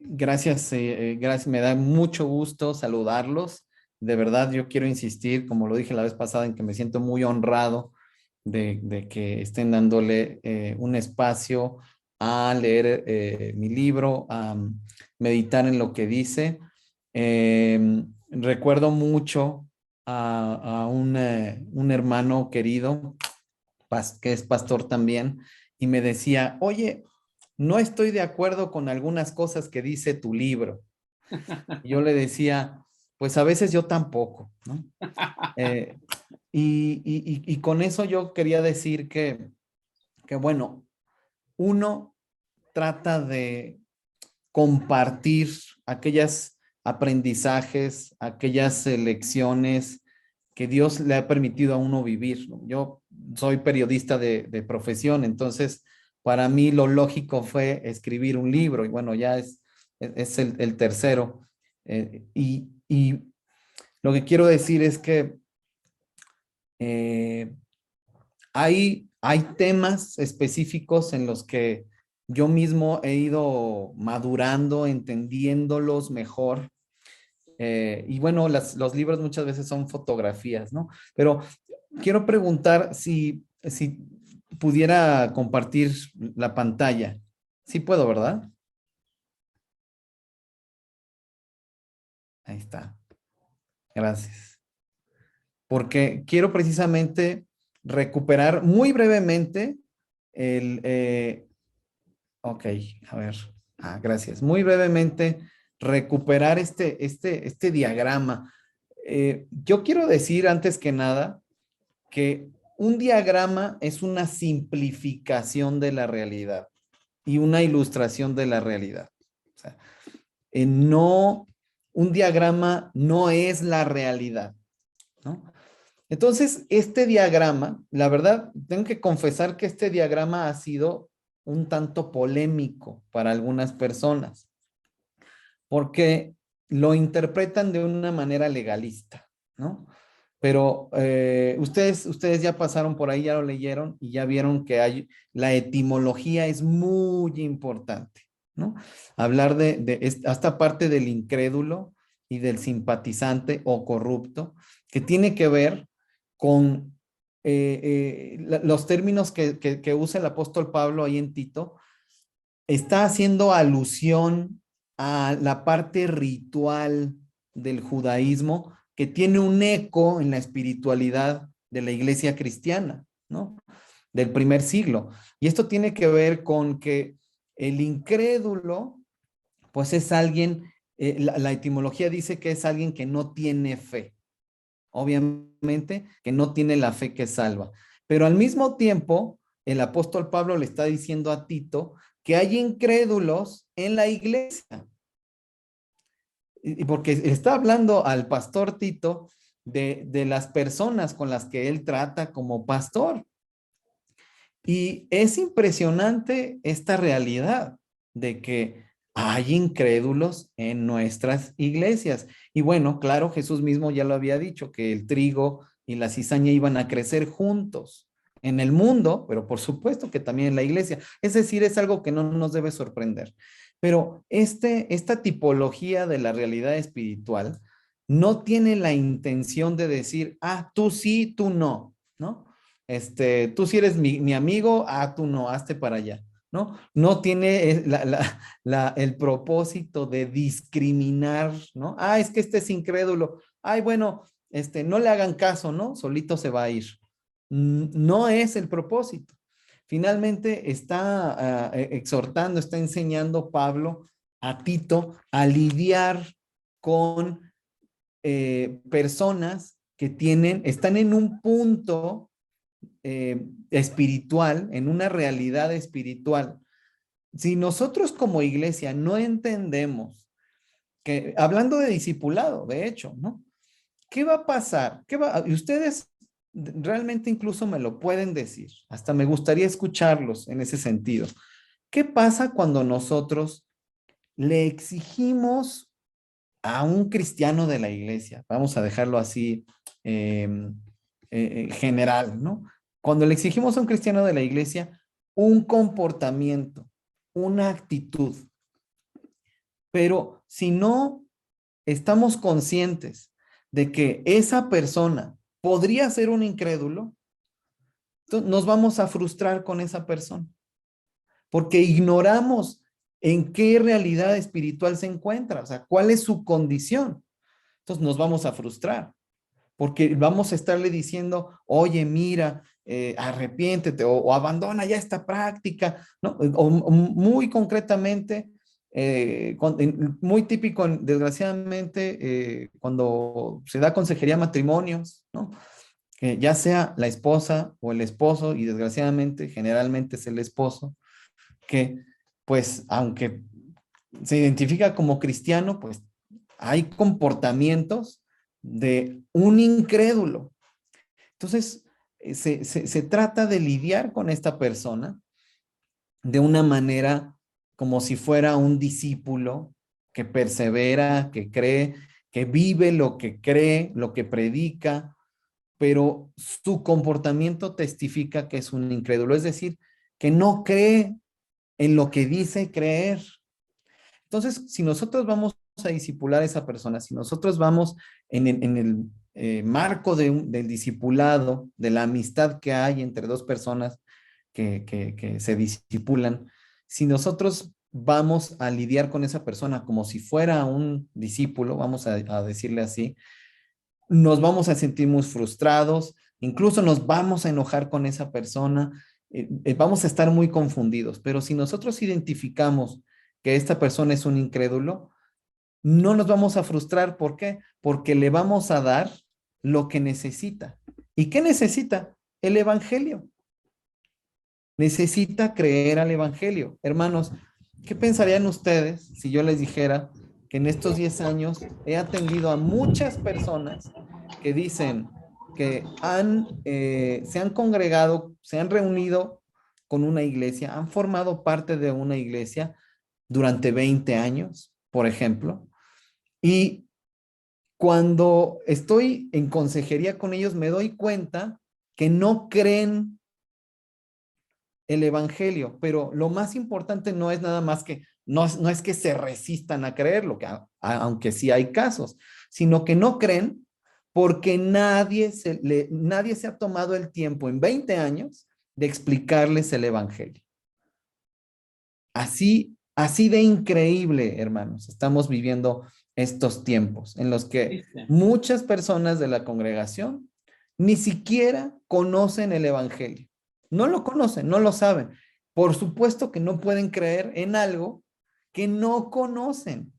Gracias, gracias. Me da mucho gusto saludarlos. De verdad, yo quiero insistir, como lo dije la vez pasada, en que me siento muy honrado de que estén dándole un espacio a leer mi libro, a meditar en lo que dice. Recuerdo mucho a un hermano querido, que es pastor también, y me decía, oye, no estoy de acuerdo con algunas cosas que dice tu libro. Y yo le decía, pues a veces yo tampoco, ¿no? Eh, y con eso yo quería decir que, bueno, uno trata de compartir aquellas aprendizajes, aquellas lecciones que Dios le ha permitido a uno vivir, ¿no? Yo soy periodista de profesión, entonces para mí lo lógico fue escribir un libro y bueno, ya es el tercero. Y lo que quiero decir es que eh, hay temas específicos en los que yo mismo he ido madurando, entendiéndolos mejor. Y bueno, los libros muchas veces son fotografías, ¿no? Pero quiero preguntar si pudiera compartir la pantalla. Sí puedo, ¿verdad? Ahí está. Gracias. Porque quiero precisamente recuperar muy brevemente el, ok, a ver. Ah, gracias. Muy brevemente, recuperar este diagrama. Yo quiero decir antes que nada que un diagrama es una simplificación de la realidad y una ilustración de la realidad. O sea, no, un diagrama no es la realidad, ¿no? Entonces, este diagrama, la verdad, tengo que confesar que este diagrama ha sido un tanto polémico para algunas personas, porque lo interpretan de una manera legalista, ¿no? Pero ustedes ya pasaron por ahí, ya lo leyeron y ya vieron que la etimología es muy importante, ¿no? Hablar de esta parte del incrédulo y del simpatizante o corrupto, que tiene que ver con los términos que usa el apóstol Pablo ahí en Tito, está haciendo alusión a la parte ritual del judaísmo que tiene un eco en la espiritualidad de la iglesia cristiana, ¿no? Del primer siglo. Y esto tiene que ver con que el incrédulo, pues es alguien, la etimología dice que es alguien que no tiene fe, obviamente, que no tiene la fe que salva. Pero al mismo tiempo, el apóstol Pablo le está diciendo a Tito que hay incrédulos en la iglesia. Y porque está hablando al pastor Tito de las personas con las que él trata como pastor. Y es impresionante esta realidad de que hay incrédulos en nuestras iglesias. Y bueno, claro, Jesús mismo ya lo había dicho, que el trigo y la cizaña iban a crecer juntos en el mundo, pero por supuesto que también en la iglesia. Es decir, es algo que no nos debe sorprender. Pero esta tipología de la realidad espiritual no tiene la intención de decir, ah, tú sí, tú no, ¿no? Tú si eres mi amigo, ah, tú no, hazte para allá, ¿no? No tiene el propósito de discriminar, ¿no? Ah, es que este es incrédulo. Ay, bueno, no le hagan caso, ¿no? Solito se va a ir. No es el propósito. Finalmente está exhortando, está enseñando Pablo a Tito a lidiar con personas que están en un punto espiritual, en una realidad espiritual. Si nosotros como iglesia no entendemos que, hablando de discipulado, de hecho, ¿no? ¿Qué va a pasar? Y ustedes realmente incluso me lo pueden decir, hasta me gustaría escucharlos en ese sentido. ¿Qué pasa cuando nosotros le exigimos a un cristiano de la iglesia, vamos a dejarlo así eh, general, ¿no? Cuando le exigimos a un cristiano de la iglesia un comportamiento, una actitud, Pero si no estamos conscientes de que esa persona podría ser un incrédulo, entonces nos vamos a frustrar con esa persona, porque ignoramos en qué realidad espiritual se encuentra, o sea, cuál es su condición. Entonces nos vamos a frustrar, porque vamos a estarle diciendo, oye, mira, arrepiéntete o abandona ya esta práctica, ¿no? O muy concretamente, muy típico, desgraciadamente, cuando se da consejería a matrimonios, ¿no? Que ya sea la esposa o el esposo, y desgraciadamente generalmente es el esposo, que pues aunque se identifica como cristiano, pues hay comportamientos de un incrédulo. Entonces, se trata de lidiar con esta persona de una manera como si fuera un discípulo que persevera, que cree, que vive lo que cree, lo que predica, pero su comportamiento testifica que es un incrédulo, es decir, que no cree en lo que dice creer. Entonces, si nosotros vamos a discipular a esa persona, si nosotros vamos en el marco del discipulado, de la amistad que hay entre dos personas que se discipulan, si nosotros vamos a lidiar con esa persona como si fuera un discípulo, vamos a decirle así, nos vamos a sentir muy frustrados, incluso nos vamos a enojar con esa persona, vamos a estar muy confundidos, pero si nosotros identificamos que esta persona es un incrédulo, no nos vamos a frustrar. ¿Por qué? Porque le vamos a dar lo que necesita. ¿Y qué necesita? El evangelio. Necesita creer al evangelio. Hermanos, ¿qué pensarían ustedes si yo les dijera que en estos 10 años he atendido a muchas personas que dicen que se han congregado, se han reunido con una iglesia, han formado parte de una iglesia durante 20 años, por ejemplo, y cuando estoy en consejería con ellos me doy cuenta que no creen el evangelio, pero lo más importante no es nada más que, no es que se resistan a creerlo, aunque sí hay casos, sino que no creen porque nadie se ha tomado el tiempo en 20 años de explicarles el evangelio. Así de increíble, hermanos, estamos viviendo estos tiempos en los que muchas personas de la congregación ni siquiera conocen el evangelio. No lo conocen, no lo saben. Por supuesto que no pueden creer en algo que no conocen.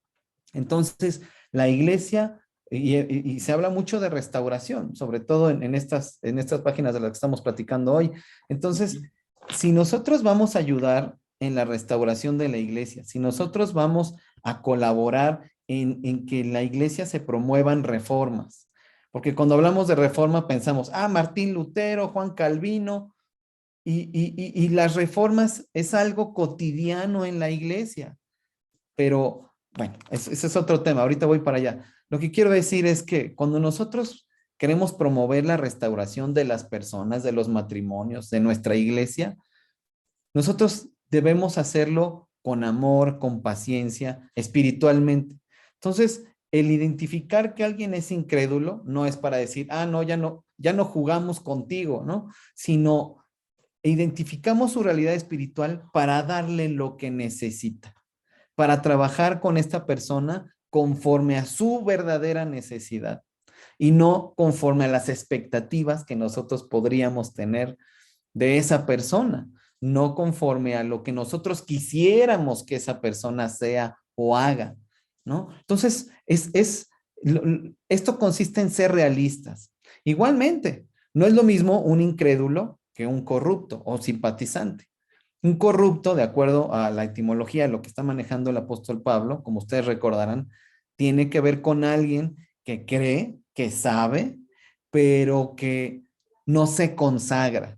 Entonces, la iglesia, y se habla mucho de restauración, sobre todo en estas páginas de las que estamos platicando hoy. Entonces, si nosotros vamos a ayudar en la restauración de la iglesia, si nosotros vamos a colaborar en que en la iglesia se promuevan reformas, porque cuando hablamos de reforma pensamos, Martín Lutero, Juan Calvino, y las reformas es algo cotidiano en la iglesia, pero bueno, ese es otro tema, ahorita voy para allá. Lo que quiero decir es que cuando nosotros queremos promover la restauración de las personas, de los matrimonios, de nuestra iglesia, nosotros debemos hacerlo con amor, con paciencia, espiritualmente. Entonces, el identificar que alguien es incrédulo no es para decir, no, ya no jugamos contigo, ¿no? Sino identificamos su realidad espiritual para darle lo que necesita, para trabajar con esta persona conforme a su verdadera necesidad y no conforme a las expectativas que nosotros podríamos tener de esa persona, no conforme a lo que nosotros quisiéramos que esa persona sea o haga, ¿no? Entonces, esto consiste en ser realistas. Igualmente, no es lo mismo un incrédulo que un corrupto o simpatizante. Un corrupto, de acuerdo a la etimología de lo que está manejando el apóstol Pablo, como ustedes recordarán, tiene que ver con alguien que cree, que sabe, pero que no se consagra,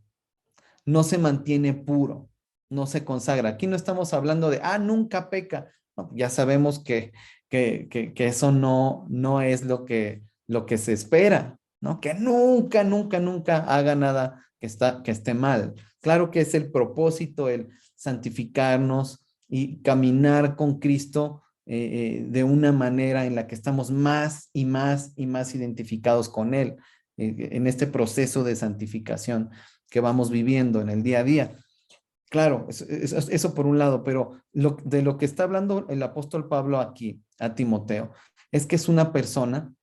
no se mantiene puro, no se consagra. Aquí no estamos hablando de, nunca peca. No, ya sabemos que eso no es lo que se espera, ¿no? Que nunca, nunca, nunca haga nada que esté mal. Claro que es el propósito, el santificarnos y caminar con Cristo de una manera en la que estamos más y más y más identificados con Él, en este proceso de santificación que vamos viviendo en el día a día. Claro, eso por un lado, pero de lo que está hablando el apóstol Pablo aquí a Timoteo es que es una persona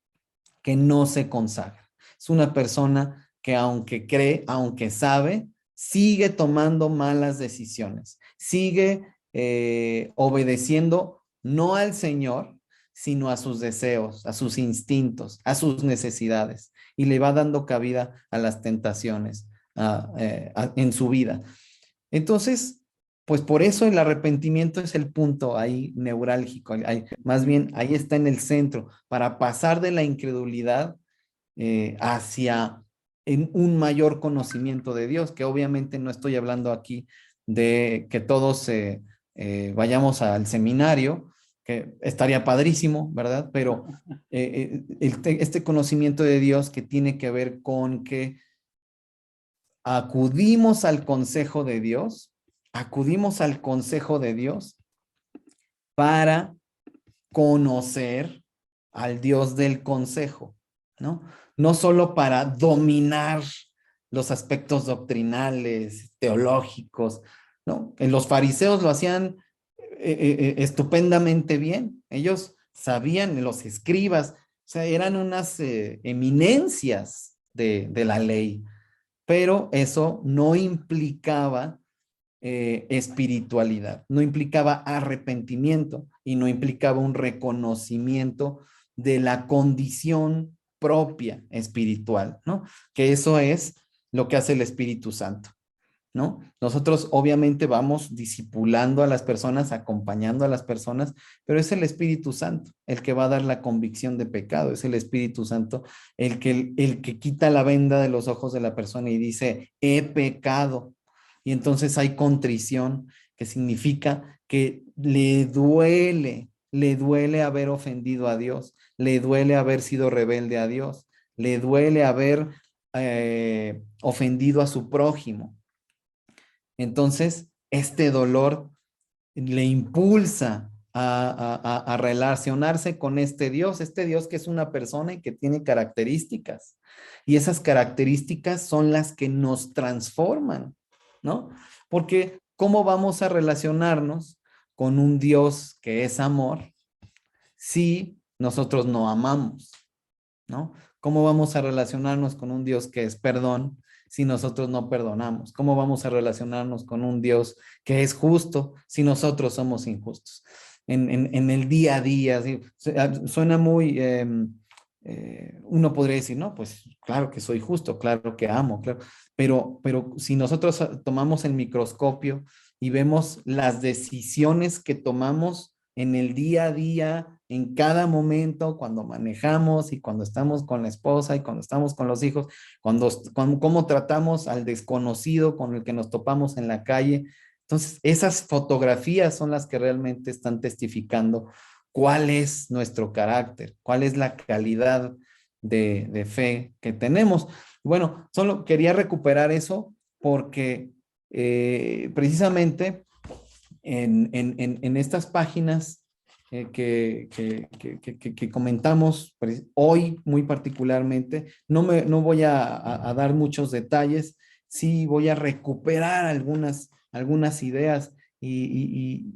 que no se consagra. Es una persona que aunque cree, aunque sabe, sigue tomando malas decisiones, sigue obedeciendo no al Señor, sino a sus deseos, a sus instintos, a sus necesidades, y le va dando cabida a las tentaciones en su vida. Entonces, pues por eso el arrepentimiento es el punto ahí neurálgico, más bien ahí está en el centro, para pasar de la incredulidad hacia un mayor conocimiento de Dios, que obviamente no estoy hablando aquí de que todos vayamos al seminario, que estaría padrísimo, ¿verdad? Pero este conocimiento de Dios que tiene que ver con que acudimos al consejo de Dios, acudimos al consejo de Dios para conocer al Dios del consejo, ¿no? No solo para dominar los aspectos doctrinales, teológicos, ¿no? Los fariseos lo hacían estupendamente bien. Ellos sabían, los escribas, o sea, eran unas eminencias de la ley, pero eso no implicaba espiritualidad, no implicaba arrepentimiento y no implicaba un reconocimiento de la condición propia espiritual, ¿no? Que eso es lo que hace el Espíritu Santo, ¿no? Nosotros obviamente vamos discipulando a las personas, acompañando a las personas, pero es el Espíritu Santo el que va a dar la convicción de pecado, es el Espíritu Santo el que quita la venda de los ojos de la persona y dice, he pecado. Y entonces hay contrición, que significa que le duele haber ofendido a Dios, le duele haber sido rebelde a Dios, le duele haber ofendido a su prójimo. Entonces, este dolor le impulsa a relacionarse con este Dios que es una persona y que tiene características. Y esas características son las que nos transforman, ¿no? Porque ¿cómo vamos a relacionarnos con un Dios que es amor si nosotros no amamos? ¿No? ¿Cómo vamos a relacionarnos con un Dios que es perdón si nosotros no perdonamos? ¿Cómo vamos a relacionarnos con un Dios que es justo si nosotros somos injustos? En el día a día, ¿sí? Suena muy, uno podría decir, no, pues claro que soy justo, claro que amo, claro, pero si nosotros tomamos el microscopio y vemos las decisiones que tomamos en el día a día, en cada momento, cuando manejamos y cuando estamos con la esposa y cuando estamos con los hijos, cómo tratamos al desconocido con el que nos topamos en la calle. Entonces, esas fotografías son las que realmente están testificando cuál es nuestro carácter, cuál es la calidad de fe que tenemos. Bueno, solo quería recuperar eso porque precisamente en estas páginas que comentamos hoy muy particularmente, no voy a dar muchos detalles, sí voy a recuperar algunas ideas y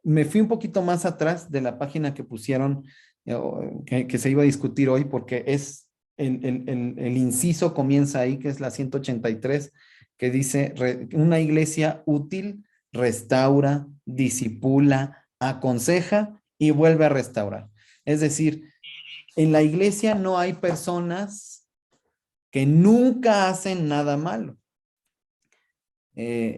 me fui un poquito más atrás de la página que pusieron, que se iba a discutir hoy, porque es el inciso comienza ahí, que es la 183, que dice, una iglesia útil restaura, disipula, aconseja y vuelve a restaurar. Es decir, en la iglesia no hay personas que nunca hacen nada malo,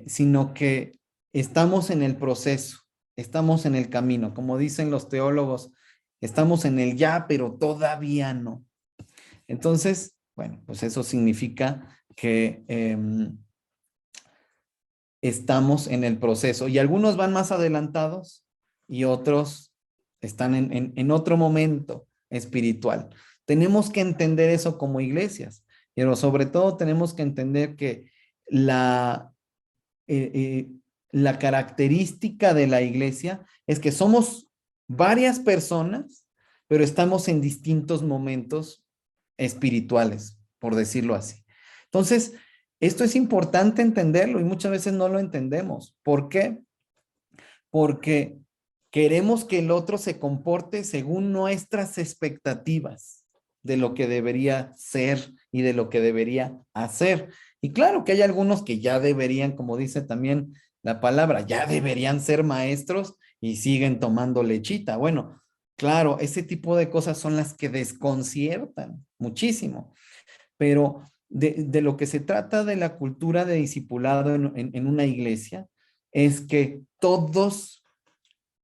sino que estamos en el proceso, estamos en el camino, como dicen los teólogos, estamos en el ya, pero todavía no. Entonces, bueno, pues eso significa que estamos en el proceso y algunos van más adelantados y otros están en otro momento espiritual. Tenemos que entender eso como iglesias, pero sobre todo tenemos que entender que eh, eh, la característica de la iglesia es que somos varias personas, pero estamos en distintos momentos espirituales, por decirlo así. Entonces, esto es importante entenderlo y muchas veces no lo entendemos. ¿Por qué? Porque queremos que el otro se comporte según nuestras expectativas de lo que debería ser y de lo que debería hacer. Y claro que hay algunos que ya deberían, como dice también la palabra, ya deberían ser maestros y siguen tomando lechita. Bueno, claro, ese tipo de cosas son las que desconciertan muchísimo, pero de lo que se trata de la cultura de discipulado en una iglesia es que todos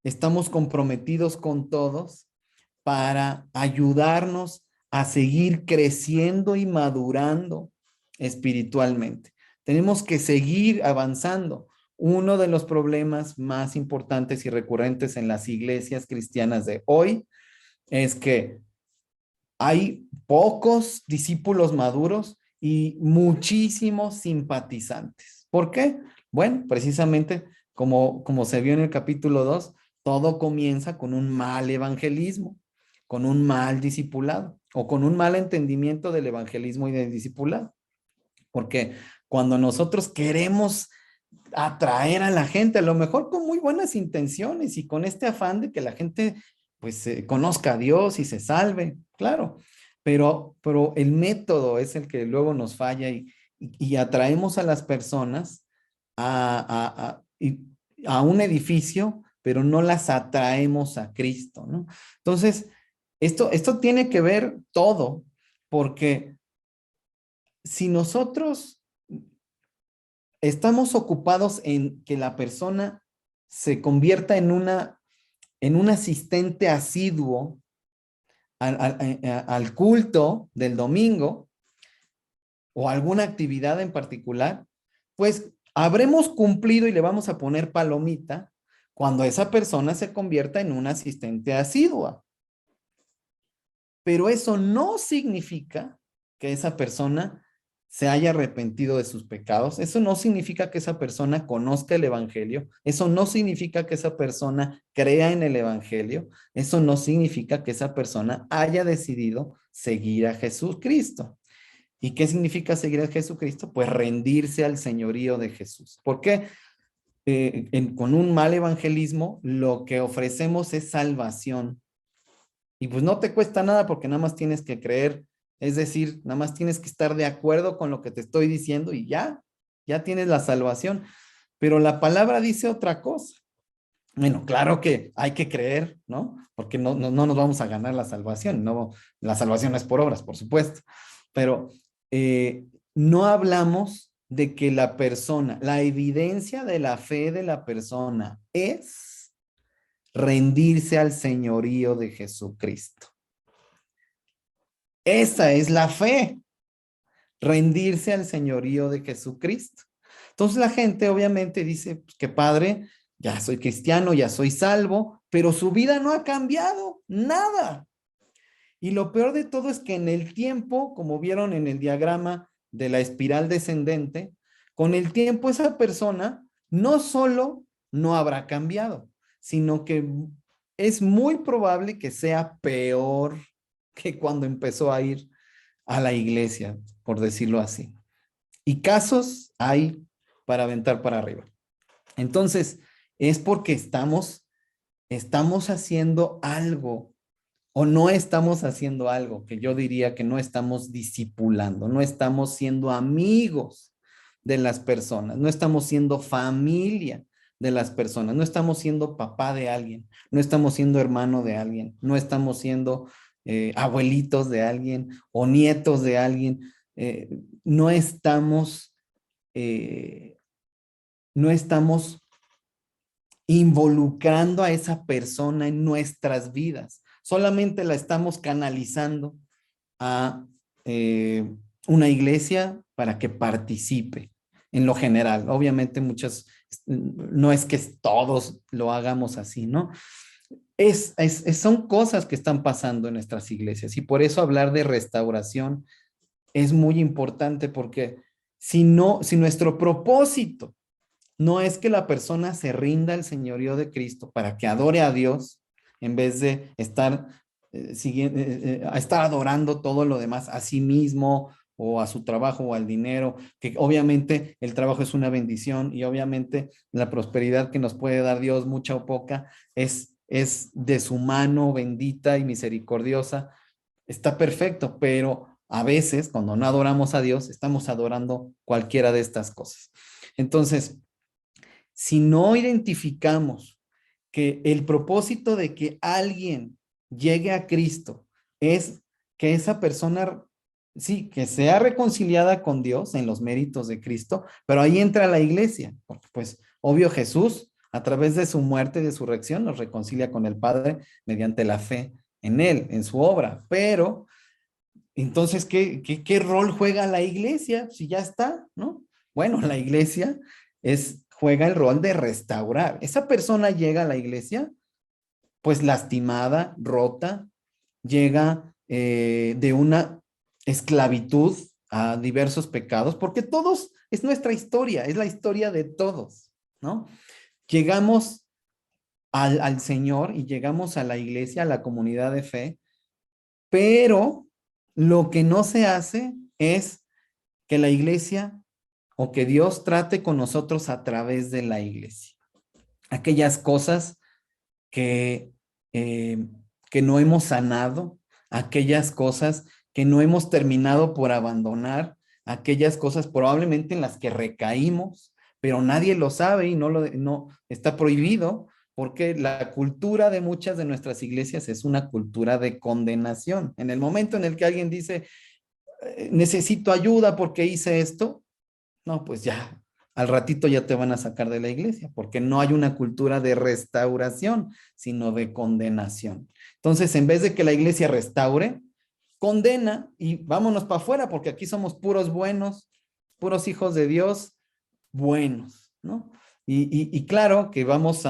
estamos comprometidos con todos para ayudarnos a seguir creciendo y madurando espiritualmente. Tenemos que seguir avanzando. Uno de los problemas más importantes y recurrentes en las iglesias cristianas de hoy es que hay pocos discípulos maduros y muchísimos simpatizantes. ¿Por qué? Bueno, precisamente como se vio en el capítulo 2, todo comienza con un mal evangelismo, con un mal discipulado o con un mal entendimiento del evangelismo y del discipulado. Porque cuando nosotros queremos atraer a la gente, a lo mejor con muy buenas intenciones y con este afán de que la gente pues conozca a Dios y se salve, claro, pero el método es el que luego nos falla y atraemos a las personas a un edificio, pero no las atraemos a Cristo, ¿no? Entonces, esto tiene que ver todo, porque si nosotros estamos ocupados en que la persona se convierta en un asistente asiduo al culto del domingo o alguna actividad en particular, pues habremos cumplido y le vamos a poner palomita cuando esa persona se convierta en un asistente asidua. Pero eso no significa que esa persona se haya arrepentido de sus pecados. Eso no significa que esa persona conozca el evangelio. Eso no significa que esa persona crea en el evangelio. Eso no significa que esa persona haya decidido seguir a Jesucristo. ¿Y qué significa seguir a Jesucristo? Pues rendirse al señorío de Jesús. Porque con un mal evangelismo lo que ofrecemos es salvación. Y pues no te cuesta nada porque nada más tienes que creer, es decir, nada más tienes que estar de acuerdo con lo que te estoy diciendo y ya tienes la salvación. Pero la palabra dice otra cosa. Bueno, claro que hay que creer, ¿no? Porque no nos vamos a ganar la salvación, no, la salvación no es por obras, por supuesto, pero no hablamos de que la persona, la evidencia de la fe de la persona es rendirse al señorío de Jesucristo. Esa es la fe, rendirse al señorío de Jesucristo. Entonces la gente obviamente dice pues, que padre, ya soy cristiano, ya soy salvo, pero su vida no ha cambiado, nada. Y lo peor de todo es que en el tiempo, como vieron en el diagrama de la espiral descendente, con el tiempo esa persona no solo no habrá cambiado, sino que es muy probable que sea peor que cuando empezó a ir a la iglesia, por decirlo así. Y casos hay para aventar para arriba. Entonces, es porque estamos haciendo algo o no estamos haciendo algo, que yo diría que no estamos discipulando, no estamos siendo amigos de las personas, no estamos siendo familia de las personas, no estamos siendo papá de alguien, no estamos siendo hermano de alguien, no estamos siendo abuelitos de alguien o nietos de alguien, no estamos, eh, no estamos involucrando a esa persona en nuestras vidas. Solamente la estamos canalizando a una iglesia para que participe en lo general. Obviamente no es que todos lo hagamos así, ¿no? Son cosas que están pasando en nuestras iglesias y por eso hablar de restauración es muy importante porque si nuestro propósito no es que la persona se rinda al señorío de Cristo para que adore a Dios, en vez de estar, a estar adorando todo lo demás a sí mismo o a su trabajo o al dinero, que obviamente el trabajo es una bendición y obviamente la prosperidad que nos puede dar Dios, mucha o poca, es de su mano bendita y misericordiosa. Está perfecto, pero a veces cuando no adoramos a Dios, estamos adorando cualquiera de estas cosas. Entonces, si no identificamos que el propósito de que alguien llegue a Cristo es que esa persona, sí, que sea reconciliada con Dios en los méritos de Cristo, pero ahí entra la iglesia, porque pues obvio Jesús a través de su muerte y de su resurrección nos reconcilia con el Padre mediante la fe en Él, en su obra, pero entonces, ¿qué rol juega la iglesia? Si ya está, ¿no? Bueno, la iglesia juega el rol de restaurar. Esa persona llega a la iglesia, pues lastimada, rota, llega de una esclavitud a diversos pecados, porque todos, es nuestra historia, es la historia de todos, ¿no? Llegamos al Señor y llegamos a la iglesia, a la comunidad de fe, pero lo que no se hace es que la iglesia o que Dios trate con nosotros a través de la iglesia. Aquellas cosas que, eh, que no hemos sanado, aquellas cosas que no hemos terminado por abandonar, aquellas cosas probablemente en las que recaímos, pero nadie lo sabe y no está prohibido porque la cultura de muchas de nuestras iglesias es una cultura de condenación. En el momento en el que alguien dice, necesito ayuda porque hice esto, no, pues ya, al ratito ya te van a sacar de la iglesia, porque no hay una cultura de restauración, sino de condenación. Entonces, en vez de que la iglesia restaure, condena y vámonos para afuera, porque aquí somos puros buenos, puros hijos de Dios, buenos, ¿no? Y claro que vamos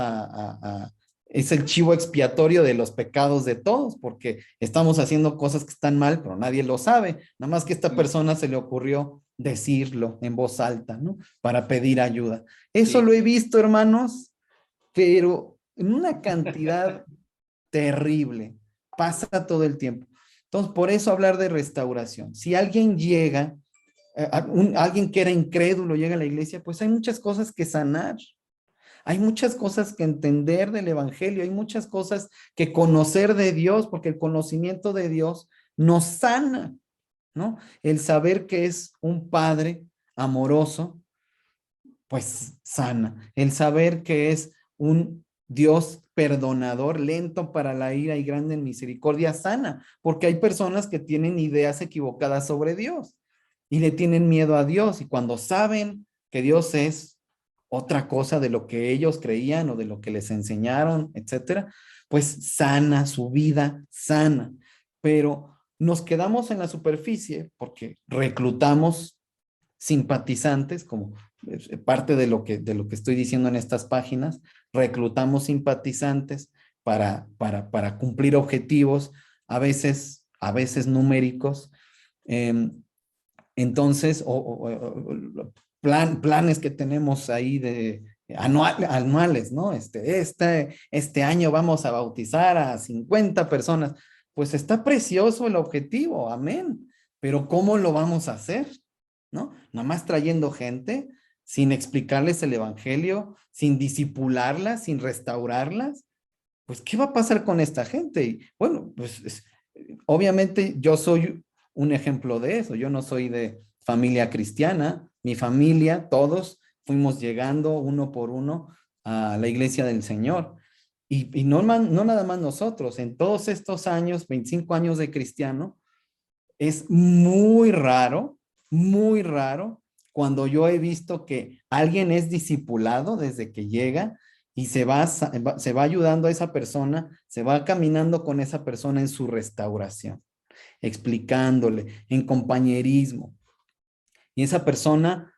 es el chivo expiatorio de los pecados de todos, porque estamos haciendo cosas que están mal, pero nadie lo sabe, nada más que a esta persona se le ocurrió decirlo en voz alta, ¿no? Para pedir ayuda. Eso Sí. lo he visto, hermanos, pero en una cantidad terrible, pasa todo el tiempo. Entonces, por eso hablar de restauración. Si alguien llega, alguien que era incrédulo llega a la iglesia, pues hay muchas cosas que sanar. Hay muchas cosas que entender del Evangelio, hay muchas cosas que conocer de Dios, porque el conocimiento de Dios nos sana, ¿no? El saber que es un Padre amoroso, pues sana. El saber que es un Dios perdonador, lento para la ira y grande en misericordia, sana, porque hay personas que tienen ideas equivocadas sobre Dios y le tienen miedo a Dios y cuando saben que Dios es otra cosa de lo que ellos creían o de lo que les enseñaron, etcétera, pues sana su vida, sana. Pero nos quedamos en la superficie porque reclutamos simpatizantes, como parte de lo que estoy diciendo en estas páginas, reclutamos simpatizantes para cumplir objetivos, a veces numéricos. Eh, entonces, planes que tenemos ahí de anuales, ¿no? Este año vamos a bautizar a 50 personas. Pues está precioso el objetivo, amén. Pero ¿cómo lo vamos a hacer? ¿No? Nada más trayendo gente sin explicarles el evangelio, sin disipularlas, sin restaurarlas. Pues, ¿qué va a pasar con esta gente? Y, bueno, pues obviamente yo soy un ejemplo de eso. Yo no soy de familia cristiana. Mi familia, todos fuimos llegando uno por uno a la iglesia del Señor. Y no, no nada más nosotros, en todos estos años, 25 años de cristiano, es muy raro cuando yo he visto que alguien es discipulado desde que llega y se va ayudando a esa persona, se va caminando con esa persona en su restauración, explicándole, en compañerismo. Y esa persona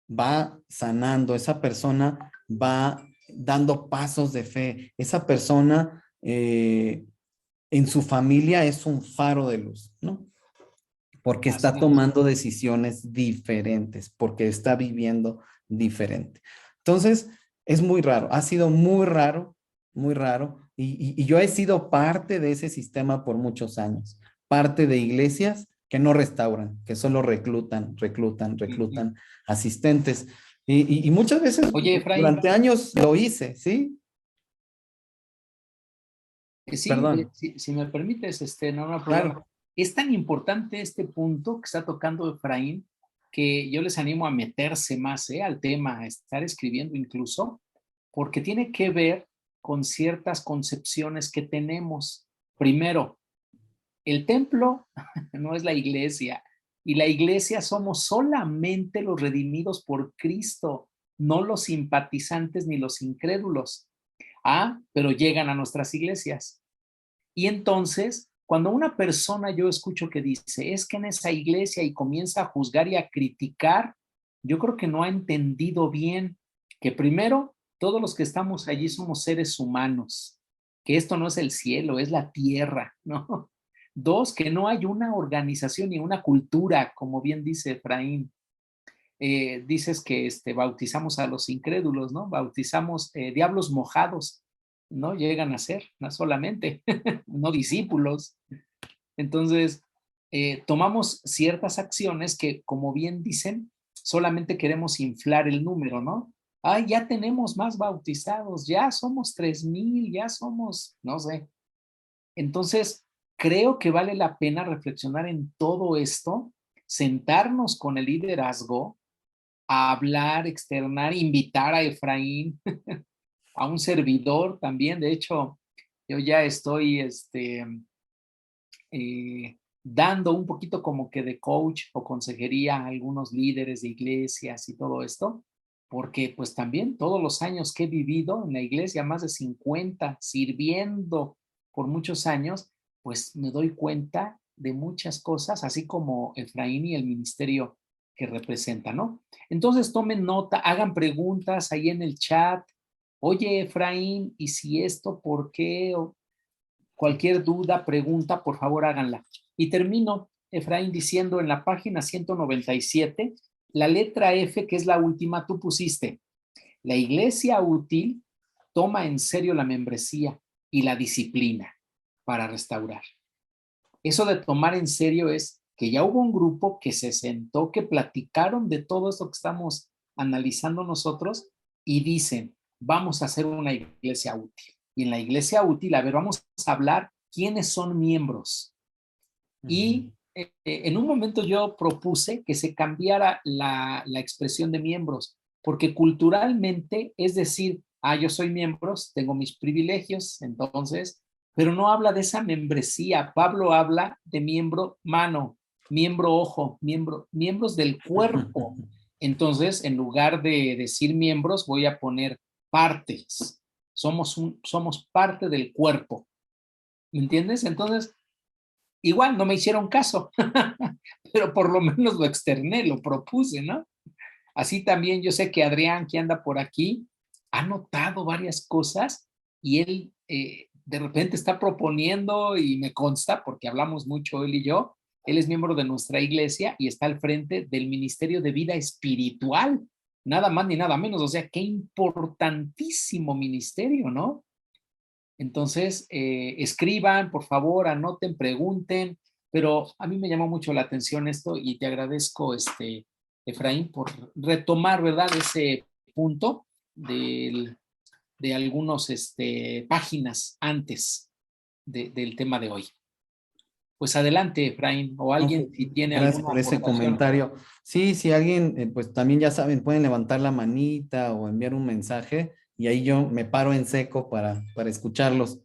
va sanando, esa persona va dando pasos de fe, esa persona en su familia es un faro de luz, ¿no? Porque Así está es. tomando decisiones diferentes, porque está viviendo diferente. Entonces, es muy raro, ha sido muy raro muy raro. Y yo he sido parte de ese sistema por muchos años, parte de iglesias que no restauran, que solo Ujú. reclutan asistentes. Y muchas veces Oye, Efraín, durante años lo hice, ¿sí? sí, Perdón, si me permites, no, no hay problema. claro. Es tan importante este punto que está tocando Efraín que yo les animo a meterse más, al tema, a estar escribiendo incluso, porque tiene que ver con ciertas concepciones que tenemos. Primero, el templo no es la iglesia y la iglesia somos solamente los redimidos por Cristo, no los simpatizantes ni los incrédulos. Pero llegan a nuestras iglesias. Y entonces, cuando una persona yo escucho que dice, es que en esa iglesia y comienza a juzgar y a criticar, yo creo que no ha entendido bien que primero, todos los que estamos allí somos seres humanos, que esto no es el cielo, es la tierra, ¿no? Dos, que no hay una organización ni una cultura, como bien dice Efraín. Dices que bautizamos a los incrédulos, ¿no? Bautizamos diablos mojados, no llegan a ser, no solamente, no discípulos. Entonces, tomamos ciertas acciones que, como bien dicen, solamente queremos inflar el número, ¿no? Ay, ya tenemos más bautizados, ya somos 3,000, ya somos, no sé. Entonces, creo que vale la pena reflexionar en todo esto, sentarnos con el liderazgo, a hablar, externar, invitar a Efraín, a un servidor también. De hecho, yo ya estoy dando un poquito como que de coach o consejería a algunos líderes de iglesias y todo esto, porque pues también todos los años que he vivido en la iglesia, más de 50, sirviendo por muchos años, pues me doy cuenta de muchas cosas, así como Efraín y el ministerio que representa, ¿no? Entonces tomen nota, hagan preguntas ahí en el chat. Oye, Efraín, ¿y si esto por qué? O cualquier duda, pregunta, por favor háganla. Y termino, Efraín, diciendo en la página 197, la letra F, que es la última, tú pusiste, la iglesia útil toma en serio la membresía y la disciplina para restaurar. Eso de tomar en serio es que ya hubo un grupo que se sentó, que platicaron de todo esto que estamos analizando nosotros y dicen, vamos a hacer una iglesia útil. Y en la iglesia útil, a ver, vamos a hablar quiénes son miembros. Y en un momento yo propuse que se cambiara la expresión de miembros, porque culturalmente es decir, yo soy miembro, tengo mis privilegios, entonces, pero no habla de esa membresía. Pablo habla de miembro mano, miembro ojo, miembros del cuerpo. Entonces, en lugar de decir miembros, voy a poner partes. Somos parte del cuerpo. ¿Me entiendes? Entonces, igual no me hicieron caso, pero por lo menos lo externé, lo propuse, ¿no? Así también yo sé que Adrián, que anda por aquí, ha notado varias cosas y él de repente está proponiendo y me consta, porque hablamos mucho él y yo, él es miembro de nuestra iglesia y está al frente del Ministerio de Vida Espiritual, nada más ni nada menos, o sea, qué importantísimo ministerio, ¿no? Entonces, escriban, por favor, anoten, pregunten, pero a mí me llamó mucho la atención esto y te agradezco, Efraín, por retomar, ¿verdad?, ese punto de algunos páginas antes del tema de hoy. Pues adelante, Efraín, o Ok, alguien si tiene gracias alguna por ese aportación. comentario. Sí, si alguien, pues también ya saben, pueden levantar la manita o enviar un mensaje y ahí yo me paro en seco para escucharlos.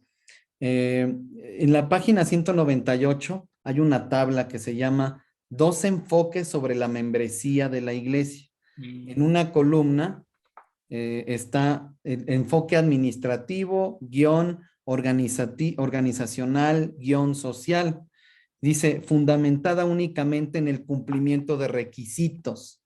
En la página 198 hay una tabla que se llama Dos enfoques sobre la membresía de la iglesia. En Mm, una columna está el enfoque administrativo, organizacional, social. Dice, fundamentada únicamente en el cumplimiento de requisitos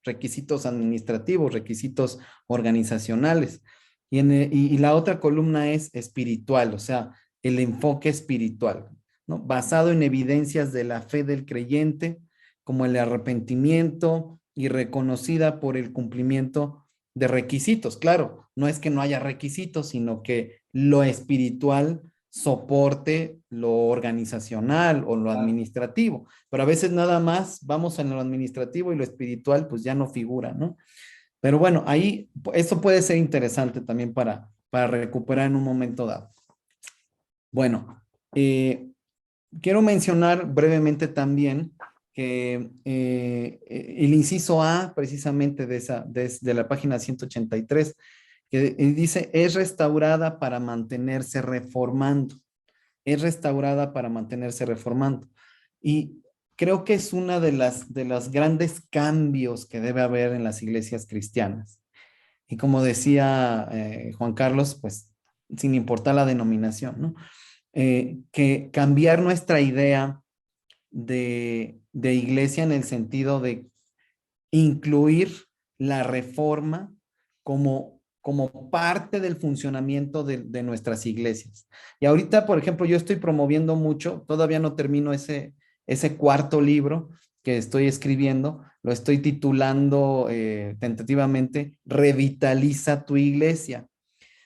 administrativos, requisitos organizacionales. Y la otra columna es espiritual, o sea, el enfoque espiritual, ¿no? Basado en evidencias de la fe del creyente, como el arrepentimiento y reconocida por el cumplimiento de requisitos. Claro, no es que no haya requisitos, sino que lo espiritual soporte lo organizacional o lo Claro. administrativo. Pero a veces nada más vamos en lo administrativo y lo espiritual pues ya no figura, ¿no? Pero bueno, ahí eso puede ser interesante también para recuperar en un momento dado. Bueno, quiero mencionar brevemente también que el inciso A, precisamente de la página 183, que dice, es restaurada para mantenerse reformando. Es restaurada para mantenerse reformando. Y creo que es una de los grandes cambios que debe haber en las iglesias cristianas. Y como decía Juan Carlos, pues sin importar la denominación, ¿no? Que cambiar nuestra idea de iglesia en el sentido de incluir la reforma como parte del funcionamiento de nuestras iglesias. Y ahorita, por ejemplo, yo estoy promoviendo mucho, todavía no termino ese cuarto libro que estoy escribiendo, lo estoy titulando tentativamente Revitaliza tu iglesia.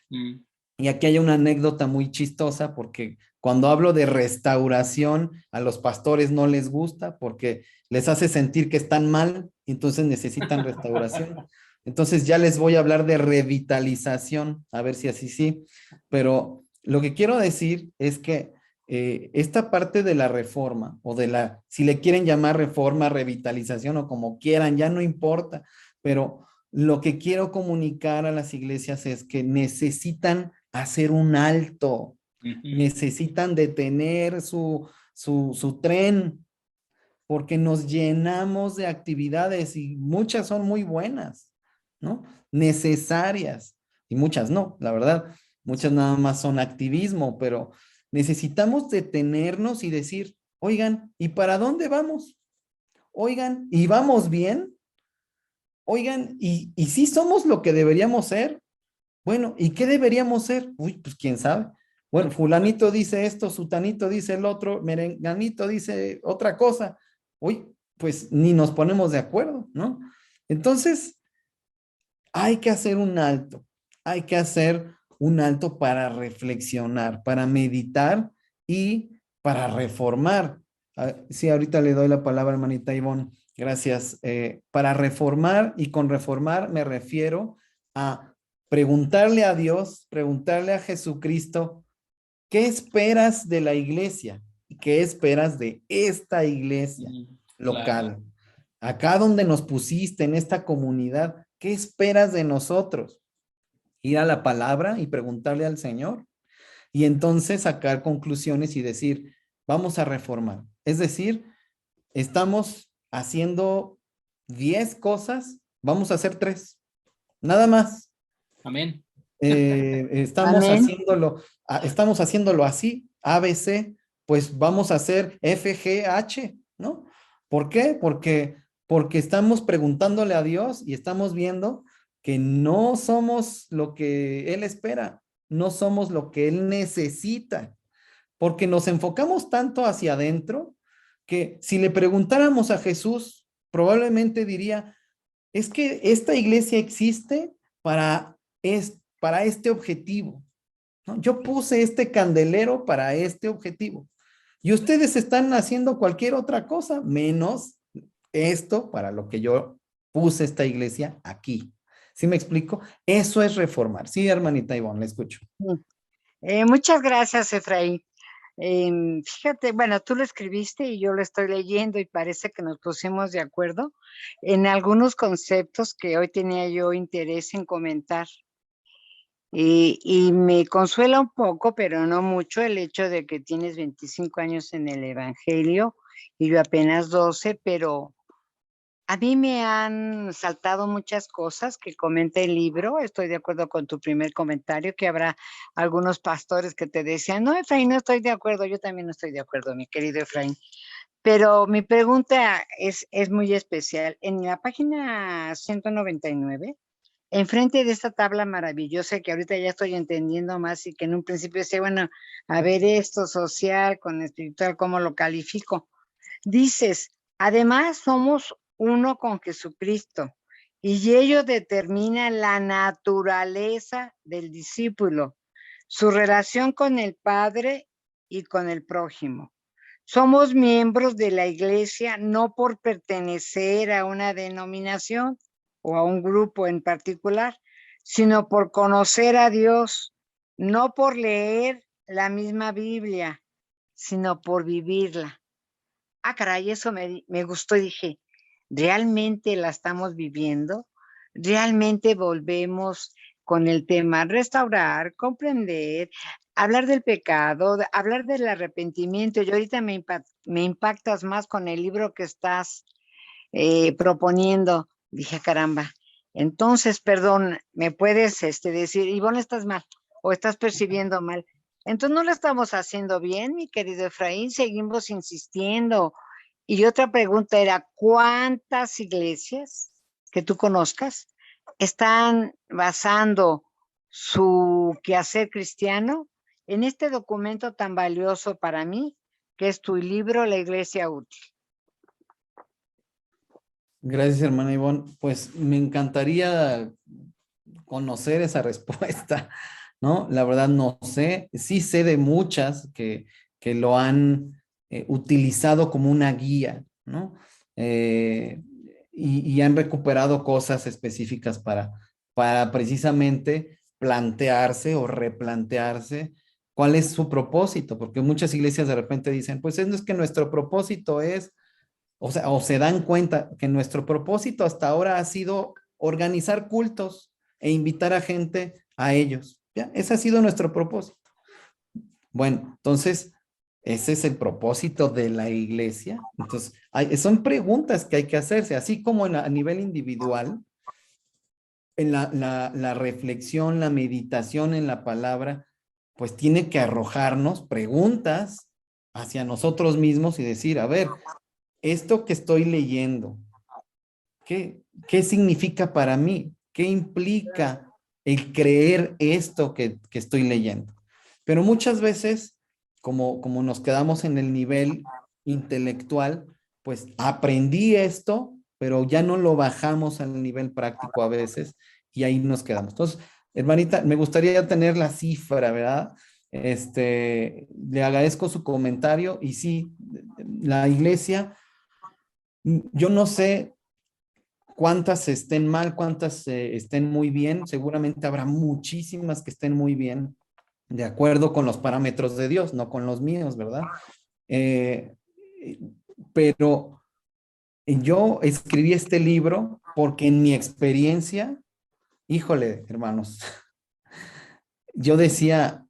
Mm. Y aquí hay una anécdota muy chistosa porque cuando hablo de restauración, a los pastores no les gusta porque les hace sentir que están mal, y entonces necesitan restauración. Entonces ya les voy a hablar de revitalización, a ver si así sí. Pero lo que quiero decir es que esta parte de la reforma o si le quieren llamar reforma, revitalización o como quieran, ya no importa, pero lo que quiero comunicar a las iglesias es que necesitan hacer un alto, Ujú. necesitan detener su tren, porque nos llenamos de actividades y muchas son muy buenas, ¿no? Necesarias y muchas no, la verdad, muchas nada más son activismo, pero necesitamos detenernos y decir, oigan, ¿y para dónde vamos? Oigan, ¿y vamos bien? Oigan, ¿y si somos lo que deberíamos ser? Bueno, ¿y qué deberíamos ser? Uy, pues quién sabe. Bueno, fulanito dice esto, sutanito dice el otro, merenganito dice otra cosa. Uy, pues ni nos ponemos de acuerdo, ¿no? Entonces, hay que hacer un alto, hay que hacer un alto para reflexionar, para meditar y para reformar. Ah, sí, ahorita le doy la palabra, hermanita Ivonne. Gracias. Para reformar, y con reformar me refiero a preguntarle a Dios, preguntarle a Jesucristo, ¿qué esperas de la iglesia? ¿Qué esperas de esta iglesia Mm. Claro. local? Acá donde nos pusiste en esta comunidad, ¿qué esperas de nosotros? Ir a la palabra y preguntarle al Señor y entonces sacar conclusiones y decir, vamos a reformar. Es decir, estamos haciendo 10 cosas, vamos a hacer 3, nada más. Amén. Amén. Estamos haciéndolo así, ABC, pues vamos a hacer FGH, ¿no? ¿Por qué? Porque estamos preguntándole a Dios y estamos viendo que no somos lo que Él espera, no somos lo que Él necesita, porque nos enfocamos tanto hacia adentro que si le preguntáramos a Jesús, probablemente diría, es que esta iglesia existe para este objetivo, ¿no? Yo puse este candelero para este objetivo. Y ustedes están haciendo cualquier otra cosa, menos esto para lo que yo puse esta iglesia aquí. ¿Sí me explico? Eso es reformar. Sí, hermanita Ivonne, le escucho. Muchas gracias, Efraín. Fíjate, bueno, tú lo escribiste y yo lo estoy leyendo y parece que nos pusimos de acuerdo en algunos conceptos que hoy tenía yo interés en comentar. Y me consuela un poco, pero no mucho, el hecho de que tienes 25 años en el Evangelio y yo apenas 12, pero a mí me han saltado muchas cosas que comenta el libro. Estoy de acuerdo con tu primer comentario, que habrá algunos pastores que te decían, no, Efraín, no estoy de acuerdo. Yo también no estoy de acuerdo, mi querido Efraín. Pero mi pregunta es muy especial. En la página 199, enfrente de esta tabla maravillosa que ahorita ya estoy entendiendo más y que en un principio decía, bueno, a ver esto social con espiritual, ¿cómo lo califico? Dices, además somos uno con Jesucristo y ello determina la naturaleza del discípulo, su relación con el Padre y con el prójimo. Somos miembros de la iglesia no por pertenecer a una denominación o a un grupo en particular, sino por conocer a Dios, no por leer la misma Biblia, sino por vivirla. Ah, caray, eso me gustó y dije, ¿realmente la estamos viviendo? ¿Realmente volvemos con el tema restaurar, comprender, hablar del pecado, hablar del arrepentimiento? Y ahorita me impactas más con el libro que estás proponiendo. Dije, caramba. Entonces, perdón, ¿me puedes decir, Ivonne, estás mal o estás percibiendo mal? Entonces, no lo estamos haciendo bien, mi querido Efraín, seguimos insistiendo. Y otra pregunta era, ¿cuántas iglesias que tú conozcas están basando su quehacer cristiano en este documento tan valioso para mí, que es tu libro, La Iglesia Útil? Gracias, hermana Ivonne. Pues me encantaría conocer esa respuesta, ¿no? La verdad no sé. Sí sé de muchas que lo han utilizado como una guía, ¿no? Eh, y han recuperado cosas específicas para precisamente plantearse o replantearse cuál es su propósito, porque muchas iglesias de repente dicen, pues es que nuestro propósito es, o sea, o se dan cuenta que nuestro propósito hasta ahora ha sido organizar cultos e invitar a gente a ellos. ¿Ya? Ese ha sido nuestro propósito. Bueno, entonces, ese es el propósito de la iglesia. Entonces, son preguntas que hay que hacerse, así como a nivel individual, en la reflexión, la meditación en la palabra, pues tiene que arrojarnos preguntas hacia nosotros mismos y decir, a ver, esto que estoy leyendo, ¿qué significa para mí? ¿Qué implica el creer esto que estoy leyendo? Pero muchas veces, como nos quedamos en el nivel intelectual, pues aprendí esto, pero ya no lo bajamos al nivel práctico a veces y ahí nos quedamos. Entonces, hermanita, me gustaría tener la cifra, ¿verdad? Le agradezco su comentario y sí, la iglesia, yo no sé cuántas estén mal, cuántas estén muy bien. Seguramente habrá muchísimas que estén muy bien, de acuerdo con los parámetros de Dios, no con los míos, ¿verdad? Eh, pero yo escribí este libro porque en mi experiencia, híjole, hermanos, yo decía,